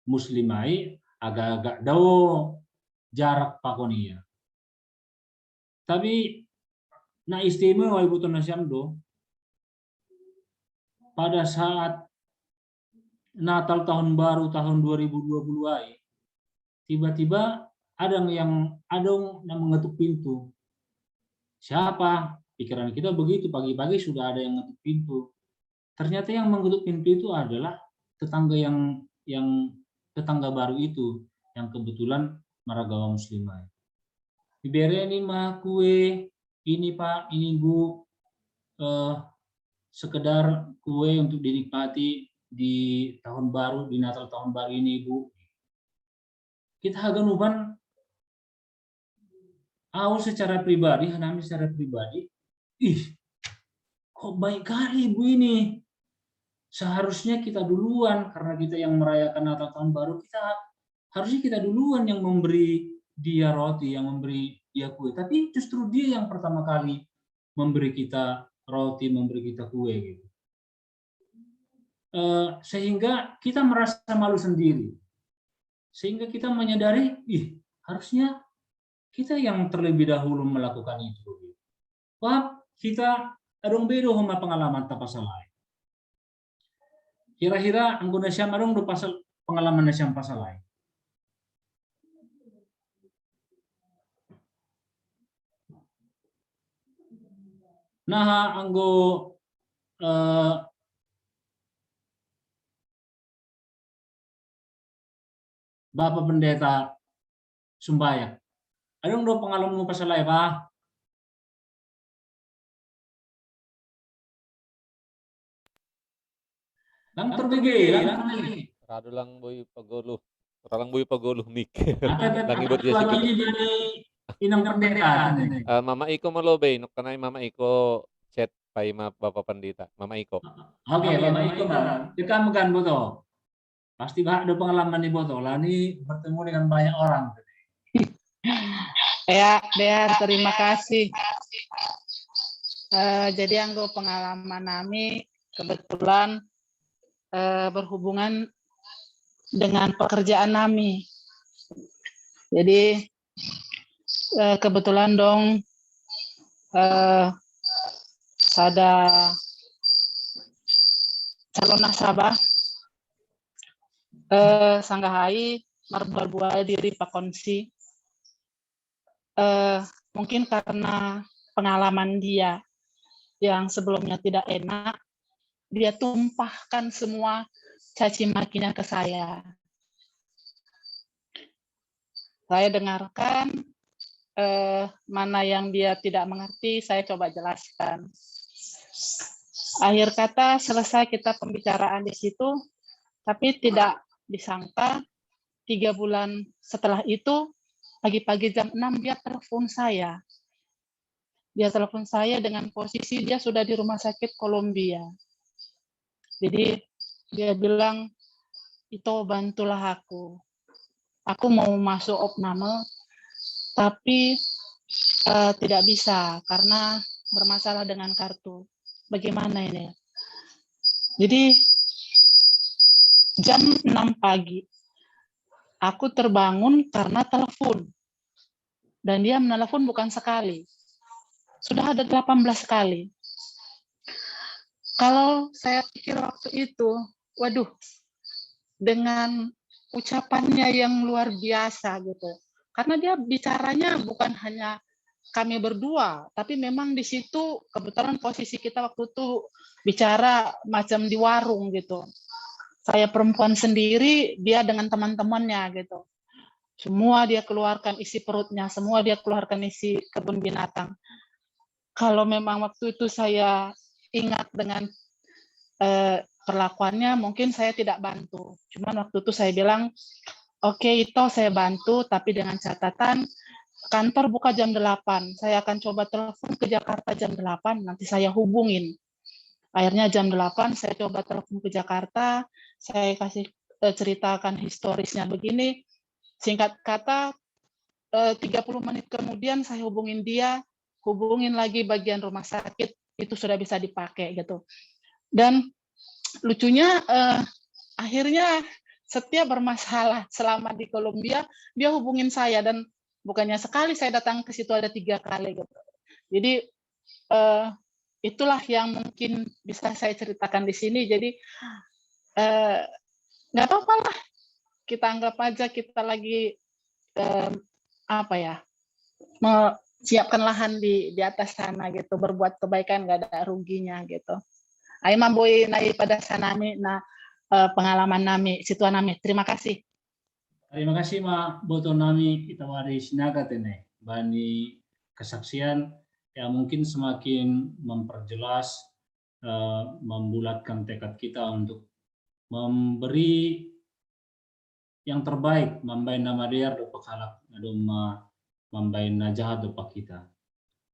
Muslimai agak-agak dawo jarak pakonia. Tapi na istimewa ibu Nasyamdo pada saat Natal tahun baru tahun 2020 ai tiba-tiba ada yang mengetuk pintu. Siapa? Pikiran kita begitu, pagi-pagi sudah ada yang mengetuk pintu. Ternyata yang mengetuk pintu itu adalah tetangga yang tetangga baru itu yang kebetulan meragawa Muslimai. Diberi ini mah kue, ini Pak, ini Bu, sekedar kue untuk dinikmati di tahun baru, di Natal tahun baru ini Bu. Kita agak nuban, secara pribadi, Hanami secara pribadi, kok baik kali Ibu ini. Seharusnya kita duluan, karena kita yang merayakan Natal tahun baru, harusnya kita duluan yang memberi dia roti, yang memberi dia kue. Tapi justru dia yang pertama kali memberi kita roti, memberi kita kue gitu. Sehingga kita merasa malu sendiri. Sehingga kita menyadari, harusnya kita yang terlebih dahulu melakukan itu. Wah, kita adong bedo sama pengalaman tapasal lain. Kira-kira anggota Syam adong do pasal pengalaman Syam pasal lain. Nah, anggo Bapak Pendeta Sumbayak. Adong do pengalaman pasal lain, Pak? Lang terbege, lang. Radulang boy pagoluh mik. Lang ibot dia lagi ini dari inang pendeta. Mama Iko malobay, no kanay Mama Iko chat pay Bapak Pendeta. Mama Iko. Oke, Mama Iko mah. Kita makan boto. Pasti Pak ada pengalaman di boto. Lah ini bertemu dengan banyak orang. Ya, Dear, terima kasih. Jadi anggo pengalaman kami kebetulan berhubungan dengan pekerjaan kami. Jadi kebetulan dong ada calon nasabah sanggahai berbuat diri pakonsi. Mungkin karena pengalaman dia yang sebelumnya tidak enak, dia tumpahkan semua caci makinya ke saya. Saya dengarkan, mana yang dia tidak mengerti, saya coba jelaskan. Akhir kata selesai kita pembicaraan di situ, tapi tidak disangka 3 bulan setelah itu, pagi-pagi jam 6 dia telepon saya. Dia telepon saya dengan posisi dia sudah di rumah sakit Kolombia. Jadi dia bilang, itu bantulah aku. Aku mau masuk opname, tapi tidak bisa karena bermasalah dengan kartu. Bagaimana ini? Jadi jam 6 pagi, aku terbangun karena telepon. Dan dia menelepon bukan sekali. Sudah ada 18 kali. Kalau saya pikir waktu itu, waduh, dengan ucapannya yang luar biasa gitu. Karena dia bicaranya bukan hanya kami berdua, tapi memang di situ kebetulan posisi kita waktu itu bicara macam di warung gitu. Saya perempuan sendiri, dia dengan teman-temannya gitu. Semua dia keluarkan isi perutnya, semua dia keluarkan isi kebun binatang. Kalau memang waktu itu saya ingat dengan perlakuannya, mungkin saya tidak bantu. Cuman waktu itu saya bilang, oke, itu saya bantu, tapi dengan catatan kantor buka jam 8. Saya akan coba telepon ke Jakarta jam 8, nanti saya hubungin. Akhirnya jam 8 saya coba telepon ke Jakarta, saya kasih ceritakan historisnya begini, singkat kata 30 menit kemudian saya hubungin dia, hubungin lagi bagian rumah sakit, itu sudah bisa dipakai gitu. Dan lucunya akhirnya setiap bermasalah selama di Kolombia, dia hubungin saya, dan bukannya sekali saya datang ke situ, ada 3 kali gitu. Jadi itulah yang mungkin bisa saya ceritakan di sini. Jadi nggak apa-apa lah, kita anggap aja kita lagi siapkan lahan di atas sana gitu, berbuat kebaikan nggak ada ruginya gitu. Ayo boy nai pada sanami na pengalaman nami situan nami. Terima kasih. Terima kasih Ma Boto Nami Itawari Sinaga Tene bani kesaksian yang mungkin semakin memperjelas, membulatkan tekad kita untuk memberi yang terbaik, mambain nama dia do pakalak adong mambain na jahat do kita.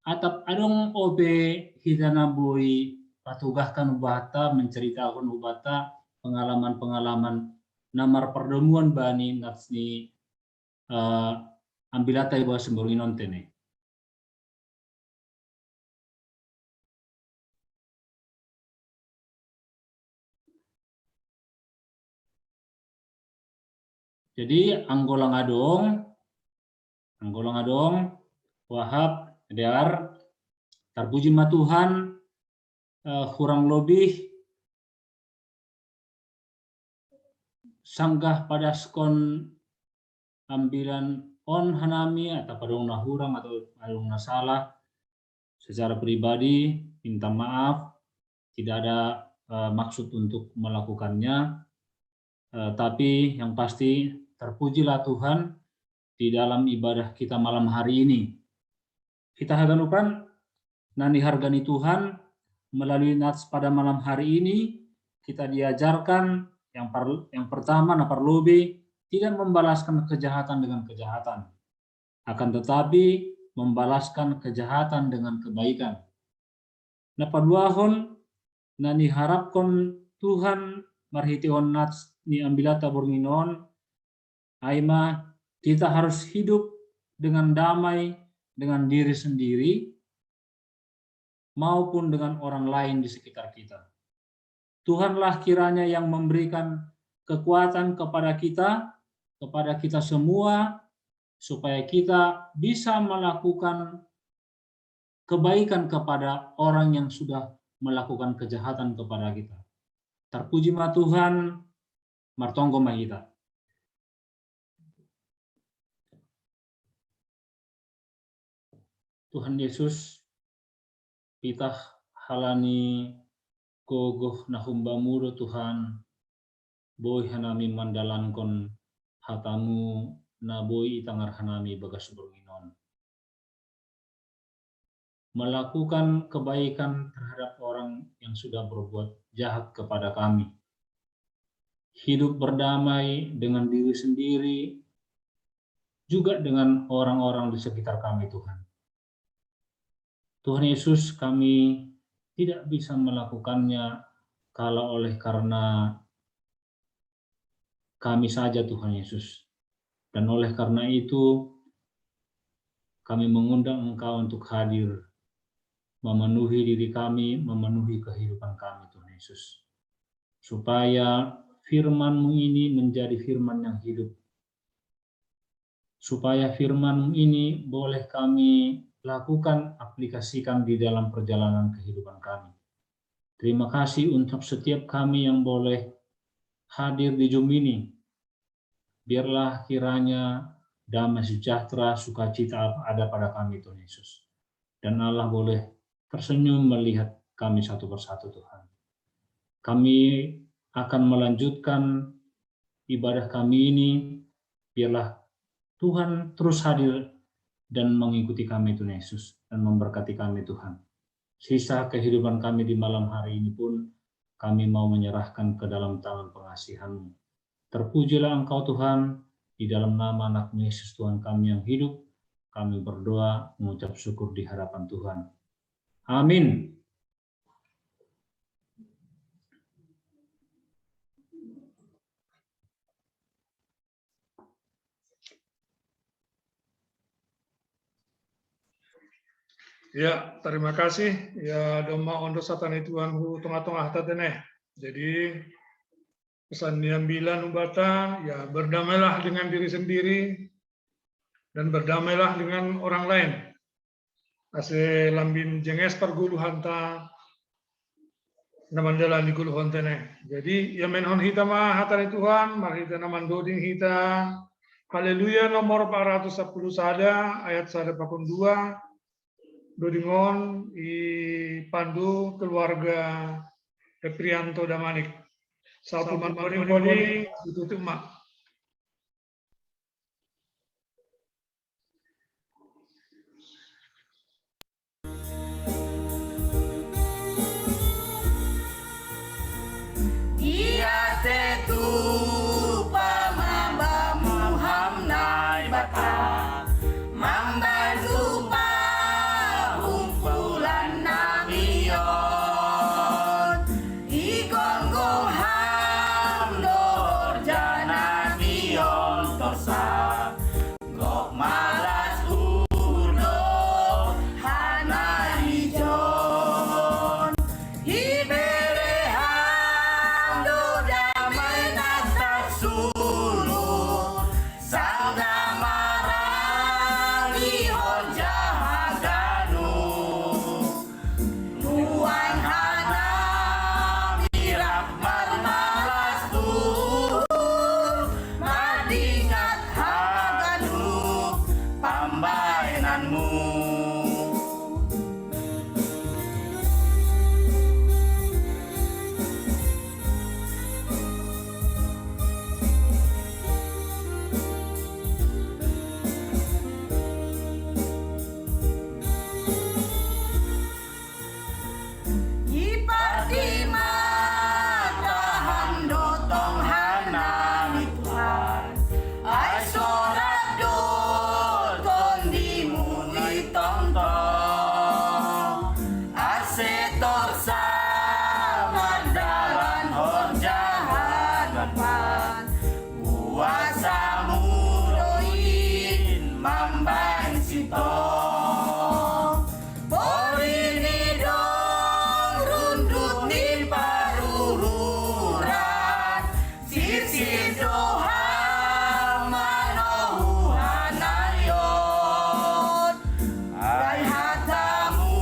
Atap adong obe hidana boy patugahkan ubata, menceritakan ubata pengalaman-pengalaman namar pertemuan bani natsni ambilata ibu semburinon tene. Jadi anggolang adong, Wahab, Dear, terpuji ma Tuhan, kurang lebih sanggah pada skon ambilan on hanami atau padong nahurang atau padong nasalah secara pribadi, minta maaf, tidak ada maksud untuk melakukannya, tapi yang pasti terpujilah Tuhan di dalam ibadah kita malam hari ini. Kita haganukan nani hargani Tuhan melalui nats pada malam hari ini kita diajarkan yang pertama naparlobe tidak membalaskan kejahatan dengan kejahatan, akan tetapi membalaskan kejahatan dengan kebaikan. Napaduahon nani harapkan Tuhan marhitihon nats ni ambilata bornginon aima kita harus hidup dengan damai dengan diri sendiri maupun dengan orang lain di sekitar kita. Tuhanlah kiranya yang memberikan kekuatan kepada kita semua, supaya kita bisa melakukan kebaikan kepada orang yang sudah melakukan kejahatan kepada kita. Terpuji ma Tuhan, martonggo ma kita. Tuhan Yesus, pitah halani kogoh nahumbamudo Tuhan, boy hanami mandalankon hatamu na boy itangar hanami bagas berginon. Melakukan kebaikan terhadap orang yang sudah berbuat jahat kepada kami. Hidup berdamai dengan diri sendiri, juga dengan orang-orang di sekitar kami Tuhan. Tuhan Yesus, kami tidak bisa melakukannya kalau oleh karena kami saja Tuhan Yesus. Dan oleh karena itu, kami mengundang Engkau untuk hadir, memenuhi diri kami, memenuhi kehidupan kami Tuhan Yesus. Supaya firman-Mu ini menjadi firman yang hidup. Supaya firman-Mu ini boleh kami lakukan, aplikasikan di dalam perjalanan kehidupan kami. Terima kasih untuk setiap kami yang boleh hadir di Zoom ini. Biarlah kiranya damai sejahtera, sukacita ada pada kami Tuhan Yesus. Dan Allah boleh tersenyum melihat kami satu persatu Tuhan. Kami akan melanjutkan ibadah kami ini. Biarlah Tuhan terus hadir dan mengikuti kami Tuhan Yesus dan memberkati kami Tuhan. Sisa kehidupan kami di malam hari ini pun kami mau menyerahkan ke dalam tangan pengasihan-Mu. Terpujilah Engkau Tuhan, di dalam nama anak-Mu Yesus Tuhan kami yang hidup, kami berdoa mengucap syukur di hadapan Tuhan. Amin. Ya, terima kasih. Ya, doma ondo satani Tuhan hu tengah-tengah tatene. Jadi pesan yang bilang ubata, ya berdamailah dengan diri sendiri dan berdamailah dengan orang lain. Ase lambin jenges perguluhan ta naman jalan di guluhan tene. Jadi ya menhon hita mah hatani Tuhan, mari kita naman doding hita. Haleluya nomor 410 sada ayat sada pakun 2. Dodingon i pandu keluarga Prianto Damanik. Satu body ditutup mak. Dia tetu pamamba muhamnai bata membantu kumpulan namion igonggong hamdor jana mion torsa gok malas udo hana ijon Iberehan do damai nata sulu Sangga marani honja haganu Nuan hana mirak malas tu Madingat haganu pambayananmu Iparti mata hando tong hanami Tuhan Ai sorat do kondi muni tontong Ase torsa mandalan horjahan pan Kuasa muroin mamban sitong Porini dong rundut ni parururan Sisir doha manohuhan ayon Ay hatamu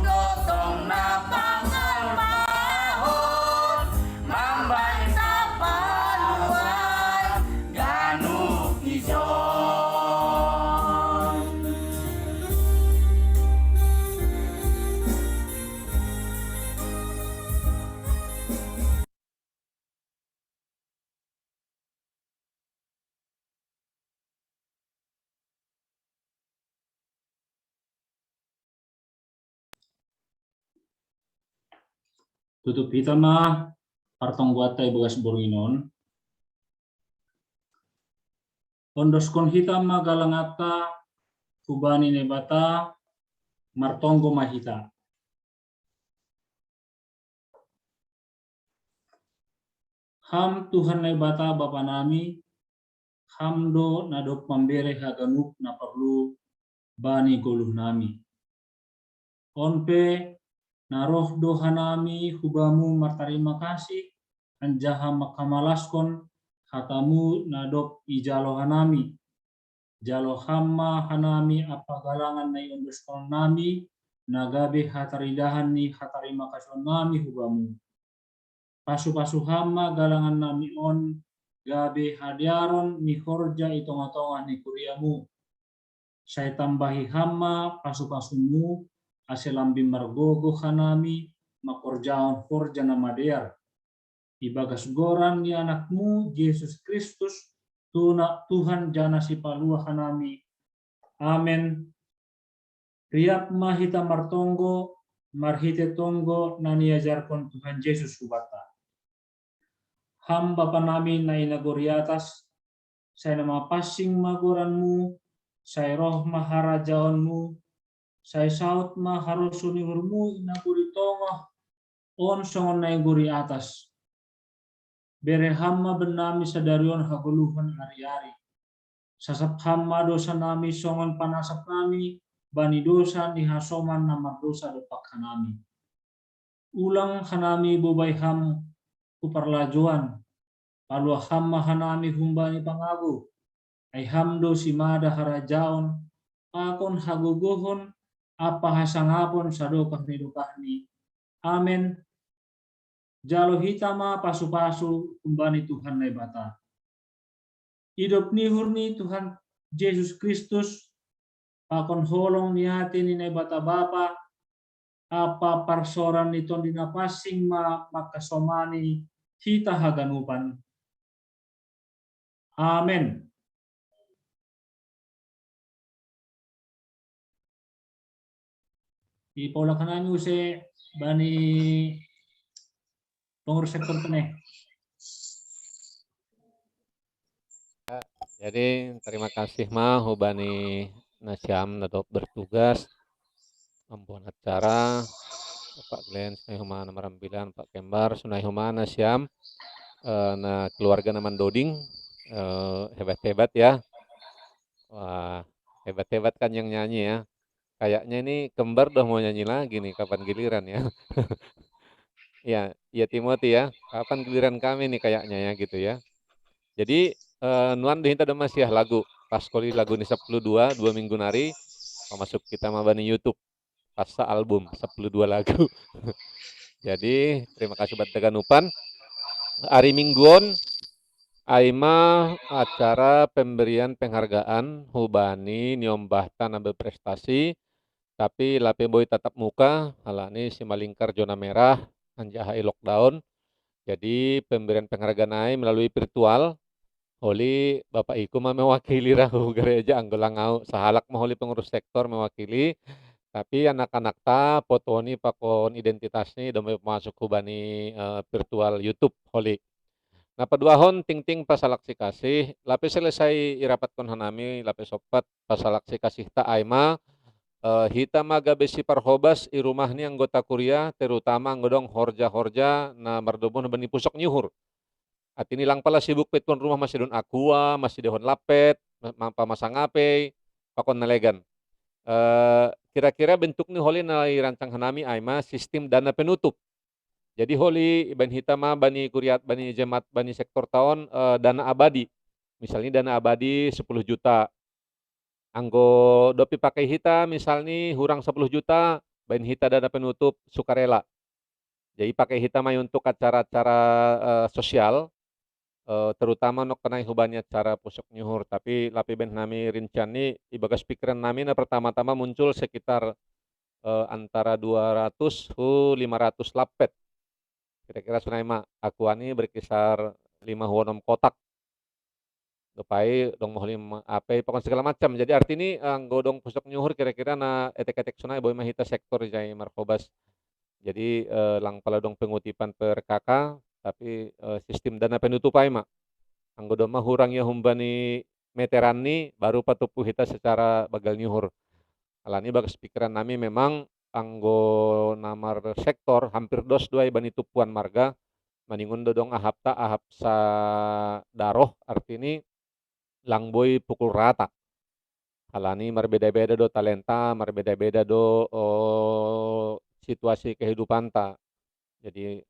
dotong na pangalmahon Mambay sa paluan ganuk ijon Tutup hitama partong guatai begas boringon. Ondoskon hitama galangata kubani nebata martonggo mahita. Ham Tuhan nebata Bapa nami hamdo nadop membere haganuk na perlu bani goluh nami. Onpe naroh dohanami hubamu martarima kasih anjaha makamalaskon hatamu nadop ijalo hanami jalo hamma hanami apa galangan na yondoskon nami nagabe hataridahan ni hatarima kason nami hubamu pasu-pasu hamma galangan nami on gabe hadiaron ni horja itonga-tonga ni kuriamu saya tambahi hamma pasu-pasumu aselambi margogo hanami makorjaon horja nama dear ibagas goran ni anakmu Yesus Kristus Tuhan jana si palua hanami amen riap mahita martonggo marhite tonggo nani ajarkon Tuhan Yesus subata ham Bapa nami na inagori atas saya nama passing magoranmu saya roh maharajaonmu saya saut ma harusuni hurmu inaguri tongoh on songon na guri atas bere hamma benami sadarion haguluhan hari-hari sasap hamma dosa nami songon panasap nami bani dosa ni hasoman nama dosa depak hanami. Ulang hanami bobai ham kuparlajuan, palu hamma hanami humbani pangabu, ai hamdo simada harajaon, akon haguguhon, apa hasangapon sadokah nidukahni. Amen. Jalo hitama pasu-pasu kumbani Tuhan nai bata. Hidup nihur ni Tuhan Yesus Kristus, pakon holong niati ni nai bata Bapa, apa parsoran ni ton dina pasing makasomani hita haganupan. Amen. Di pola kananyo se bani pengurus sektor teneh. Jadi terima kasih mah hubani Nasyam nadop bertugas membuat acara Pak Glenn sunai humana marambilan Pak Kembar sunai humana Nasyam na keluarga naman Doding hebat-hebat ya. Wah, hebat-hebat kan yang nyanyi ya. Kayaknya ini Kembar udah mau nyanyi lagi nih kapan giliran ya. Ya, ya Timothy ya. Kapan giliran kami nih kayaknya ya gitu ya. Jadi nuan dihinta ada masih lagu pas kali lagu ini 12 2 minggu nari masuk kita mabani YouTube pas album 12 lagu. Jadi terima kasih buat teganupan. Hari Mingguon Aima acara pemberian penghargaan hubani nyombahtan ambil prestasi tapi lape boy tatap muka halani si malingkar zona merah anjahai lockdown. Jadi pemberian penghargaan ai melalui virtual. Holi Bapak Iku mah mewakili rahu gereja Anggolangau sahalak mah holi pengurus sektor mewakili tapi anak-anak ta potoni pakon identitasnya dombe masuk hubani virtual YouTube holi. Nah paduahon ting-ting pasalaksi kasih lapi selesai irapat kon hanami lapi sopat pasalaksi kasih ta aima hita maga besi parhobas i rumahni anggota kuria terutama anggodong horja-horja na mardobon bani pusok nyuhur. Atini lang pala sibuk pet kon rumah masih don aqua, masih dehon lapet, pamasang ape, pakon nalegan. Kira-kira bentuk ni holi na rancang hanami aima sistem dana penutup. Jadi holi ban hitama bani kuriat bani jemaat bani sektor tahun dana abadi. Misalnya dana abadi 10 juta. Anggo dopi pakai hita misalnya hurang 10 juta, ban hita dana penutup sukarela. Jadi pakai hita mai untuk acara-acara sosial. Terutama nok kenai hubanya acara pusok nyuhur tapi lapi ben nami rincani ibagas pikiran nami na pertama-tama muncul sekitar antara 200 hu 500 lapet kira-kira sunai ma akuani berkisar 5 6 kotak dopai dong mau 5 ape pokon segala macam jadi arti ini godong pusok nyuhur kira-kira na etek-etek sunai boy mahita sektor jai markobas jadi lang pala dong pengutipan per kakak tapi sistem dana penutup mak anggo mah hurang ya humbani meteran ni baru patupu hita secara bagal nyuhur alani bagas pikiran nami memang anggo namar sektor hampir dos dua bani tupuan marga maningun dodong ahapta ahap sa daroh artini langboy pukul rata alani marbeda-beda do talenta marbeda-beda do situasi kehidupan ta jadi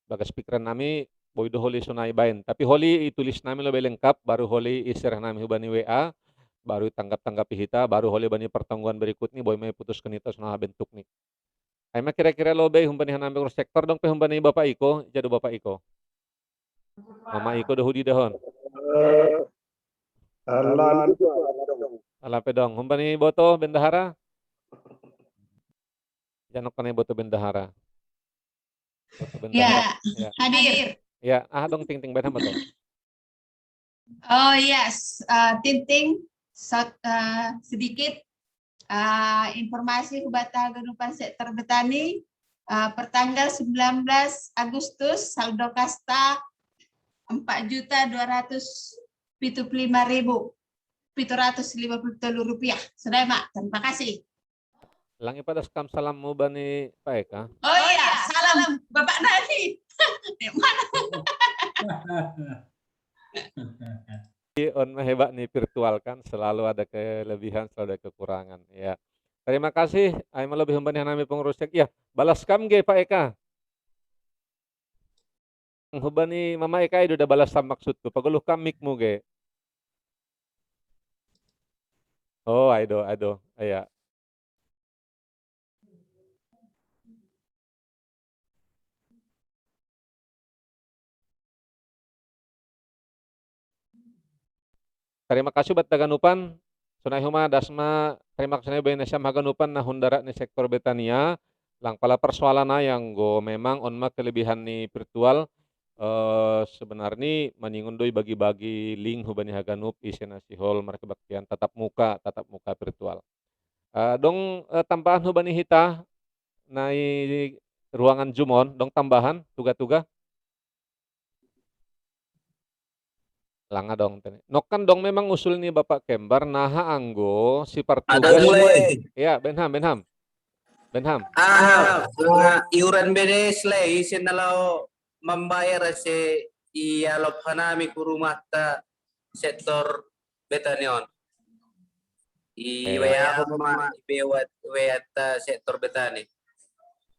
bagas pikiran nami boy do holi sunai bain tapi holi itulis nami lebih lengkap baru holi isirah nami hubani WA baru tanggap-tanggapi hita baru holi bani pertanggungan berikut nih boy may putuskan hita sunah bentuk nih ay kira-kira lobe humbani hanami urus sektor dong pe humbani Bapak Iko jadu Bapak Iko Mama Iko dohudi dahon ala pedong humbani boto bendahara janok kanay boto bendahara Ya, hadir. Ya, dong ting-ting badan betul. Oh yes, Tinting sedikit informasi Hubata Ganupan Sektor Betani pertanggal 19 Agustus saldo kasta 4.275.750 rupiah. Sudah Mak, terima kasih. Langi pada skam salammu bani Pak Eka. Oh iya, salam Bapak Nadi. Mana? On hebat nih virtual kan selalu ada kelebihan selalu ada kekurangan ya. Terima kasih. Ay malabih humbani hanami pengurus ya. Balas kam ge Pak Eka. Hubani Mama Eka itu udah balas sam maksudku. Paguluh kam mikmu ge. Oh, ado. Aya. Terima kasih buat taganupan. Sunay huma dasma terima kasih bayi nasyam haganupan na hundara ni sektor Betania. Lang pala persoalan na yang go memang onma kelebihan ni virtual sebenarnya maningundoy bagi-bagi link hubani haganup isi nasi hall mereka baktian tatap muka virtual. Tambahan hubani hita na ruangan Jumon dong tambahan tuga-tuga. Langa dong. Nokan dong memang usul nih Bapak Kembar naha anggo si Ada partugas. mulai. Ya, Benham. Iuran bede selai isin nalau membayar se iya lophanami ku rumah ta sektor Betanion. Iwaya homa iwaya ta sektor Betani.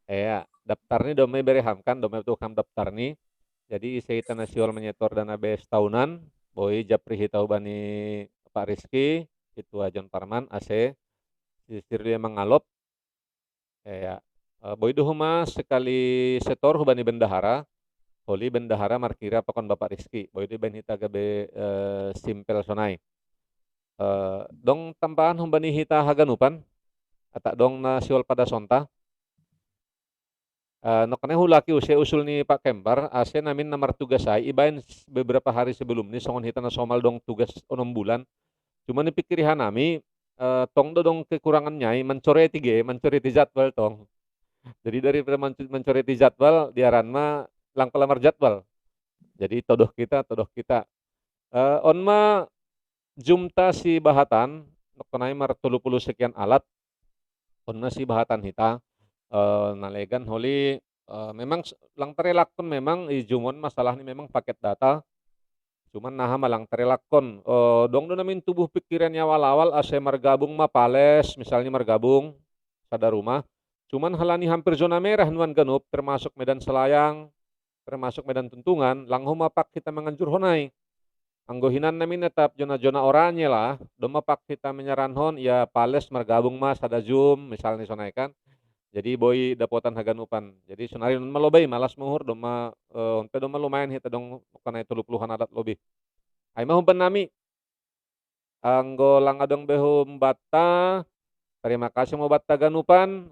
Ya, daftar nih domai bereham kan, domai tukam daftar nih. Jadi saya nasional menyetor dana BS tahunan, boy japri hitau bani Pak Rizky, itu John Parman, AC, sisir dia mengalop. Ya, boy duhuma sekali setor hubani bendahara, holi bendahara markira pakon Bapak Rizky, boy di bani tagabe simpel sonai. Dong tambahan hubani hita haganupan, atak dong nasiol pada sonta. Nokane hulaki usul ni Pak Kembar, ase namin namar tugas saya, ibain beberapa hari sebelum ini, songon hita na somal dong tugas 6 bulan. Cuma ni pikirihan nami, tong dong kekurangannya, mencoreti jadwal tong. Jadi dari mencoreti jadwal, diaran mah lang pelamar jadwal. Jadi todoh kita. Onma jumta si bahatan, nokanai mar 30 sekian alat, onma si bahatan hita, nalegan holi memang lang terelakon memang Jumon masalah ini memang paket data cuman naha malang terelakon dong namin tubuh pikirannya awal-awal ase margabung mapales misalnya margabung pada rumah cuman halani hampir zona merah nuan ganup termasuk Medan Selayang termasuk Medan Tuntungan lang humapak kita menganjur honai anggohinan namin netap zona-zona oranye lah domapak kita menyaranhon ya pales margabung mas ada Zoom misalnya sonai kan. Jadi boy dapotan haganupan. Jadi sunari nun malobay malas muhur doma onpe doma lumayan hita dong kanay 30-an adat lobi. Ay mahumpan nami anggo lang adong behum bata. Terima kasih mau bata ganupan.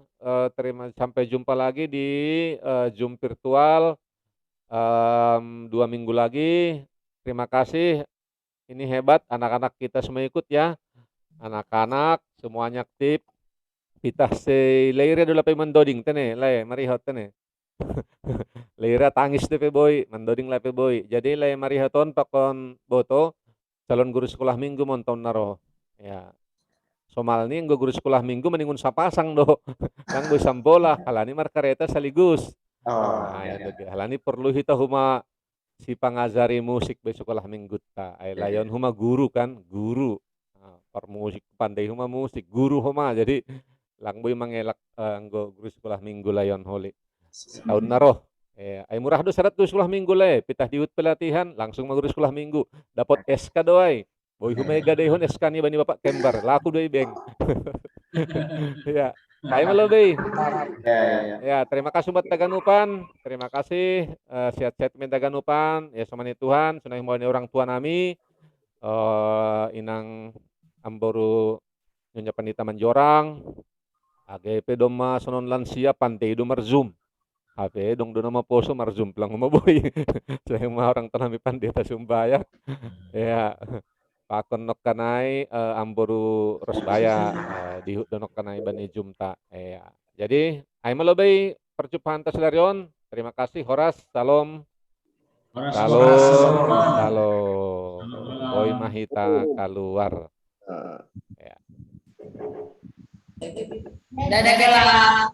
Sampai jumpa lagi di Zoom virtual 2 minggu lagi. Terima kasih. Ini hebat anak-anak kita semua ikut ya. Anak-anak semuanya aktif. Kita si Leira dulu pe mendoding tene, marihot tene. Leira tangis pe boy, mendoding pe boy. Jadi marihaton pakon boto calon guru sekolah minggu monton naro. Ya. Somal ni guru sekolah minggu meningun sapasang do. Kang boy sambola, halani mar kareta saligus. Halani perlu hita huma si pangazari musik be sekolah minggu ta. Ay layon huma guru kan, guru. Per musik pandai huma musik, guru huma jadi lang boy mangelak anggo guru sekolah minggu layon holi tahun naroh ay murah do syarat do sekolah minggu le pitah diut pelatihan langsung maguru sekolah minggu dapat SK doay boy humega dehon SK ni bani Bapak Kembar laku doy beng ya kayak malo bay ya terima kasih buat taganupan terima kasih sehat-sehat men taganupan ya samani Tuhan sunai mohon orang tua nami inang amboru nyonya Pandita Manjorang AGP doma sonon lansia pantai do marzum. HP dong do nama poso marzum pelang maboy. Saya mah orang tanami pandita Sumbayak. Ya. Pakon nok kanai amboru Rosbaya di donok kanai bani jumta. Ya. Jadi ay malobay perjumpaan tasilarion. Terima kasih Horas. Salam. Salam. Boy mahita keluar. Ya. Dadah kelak.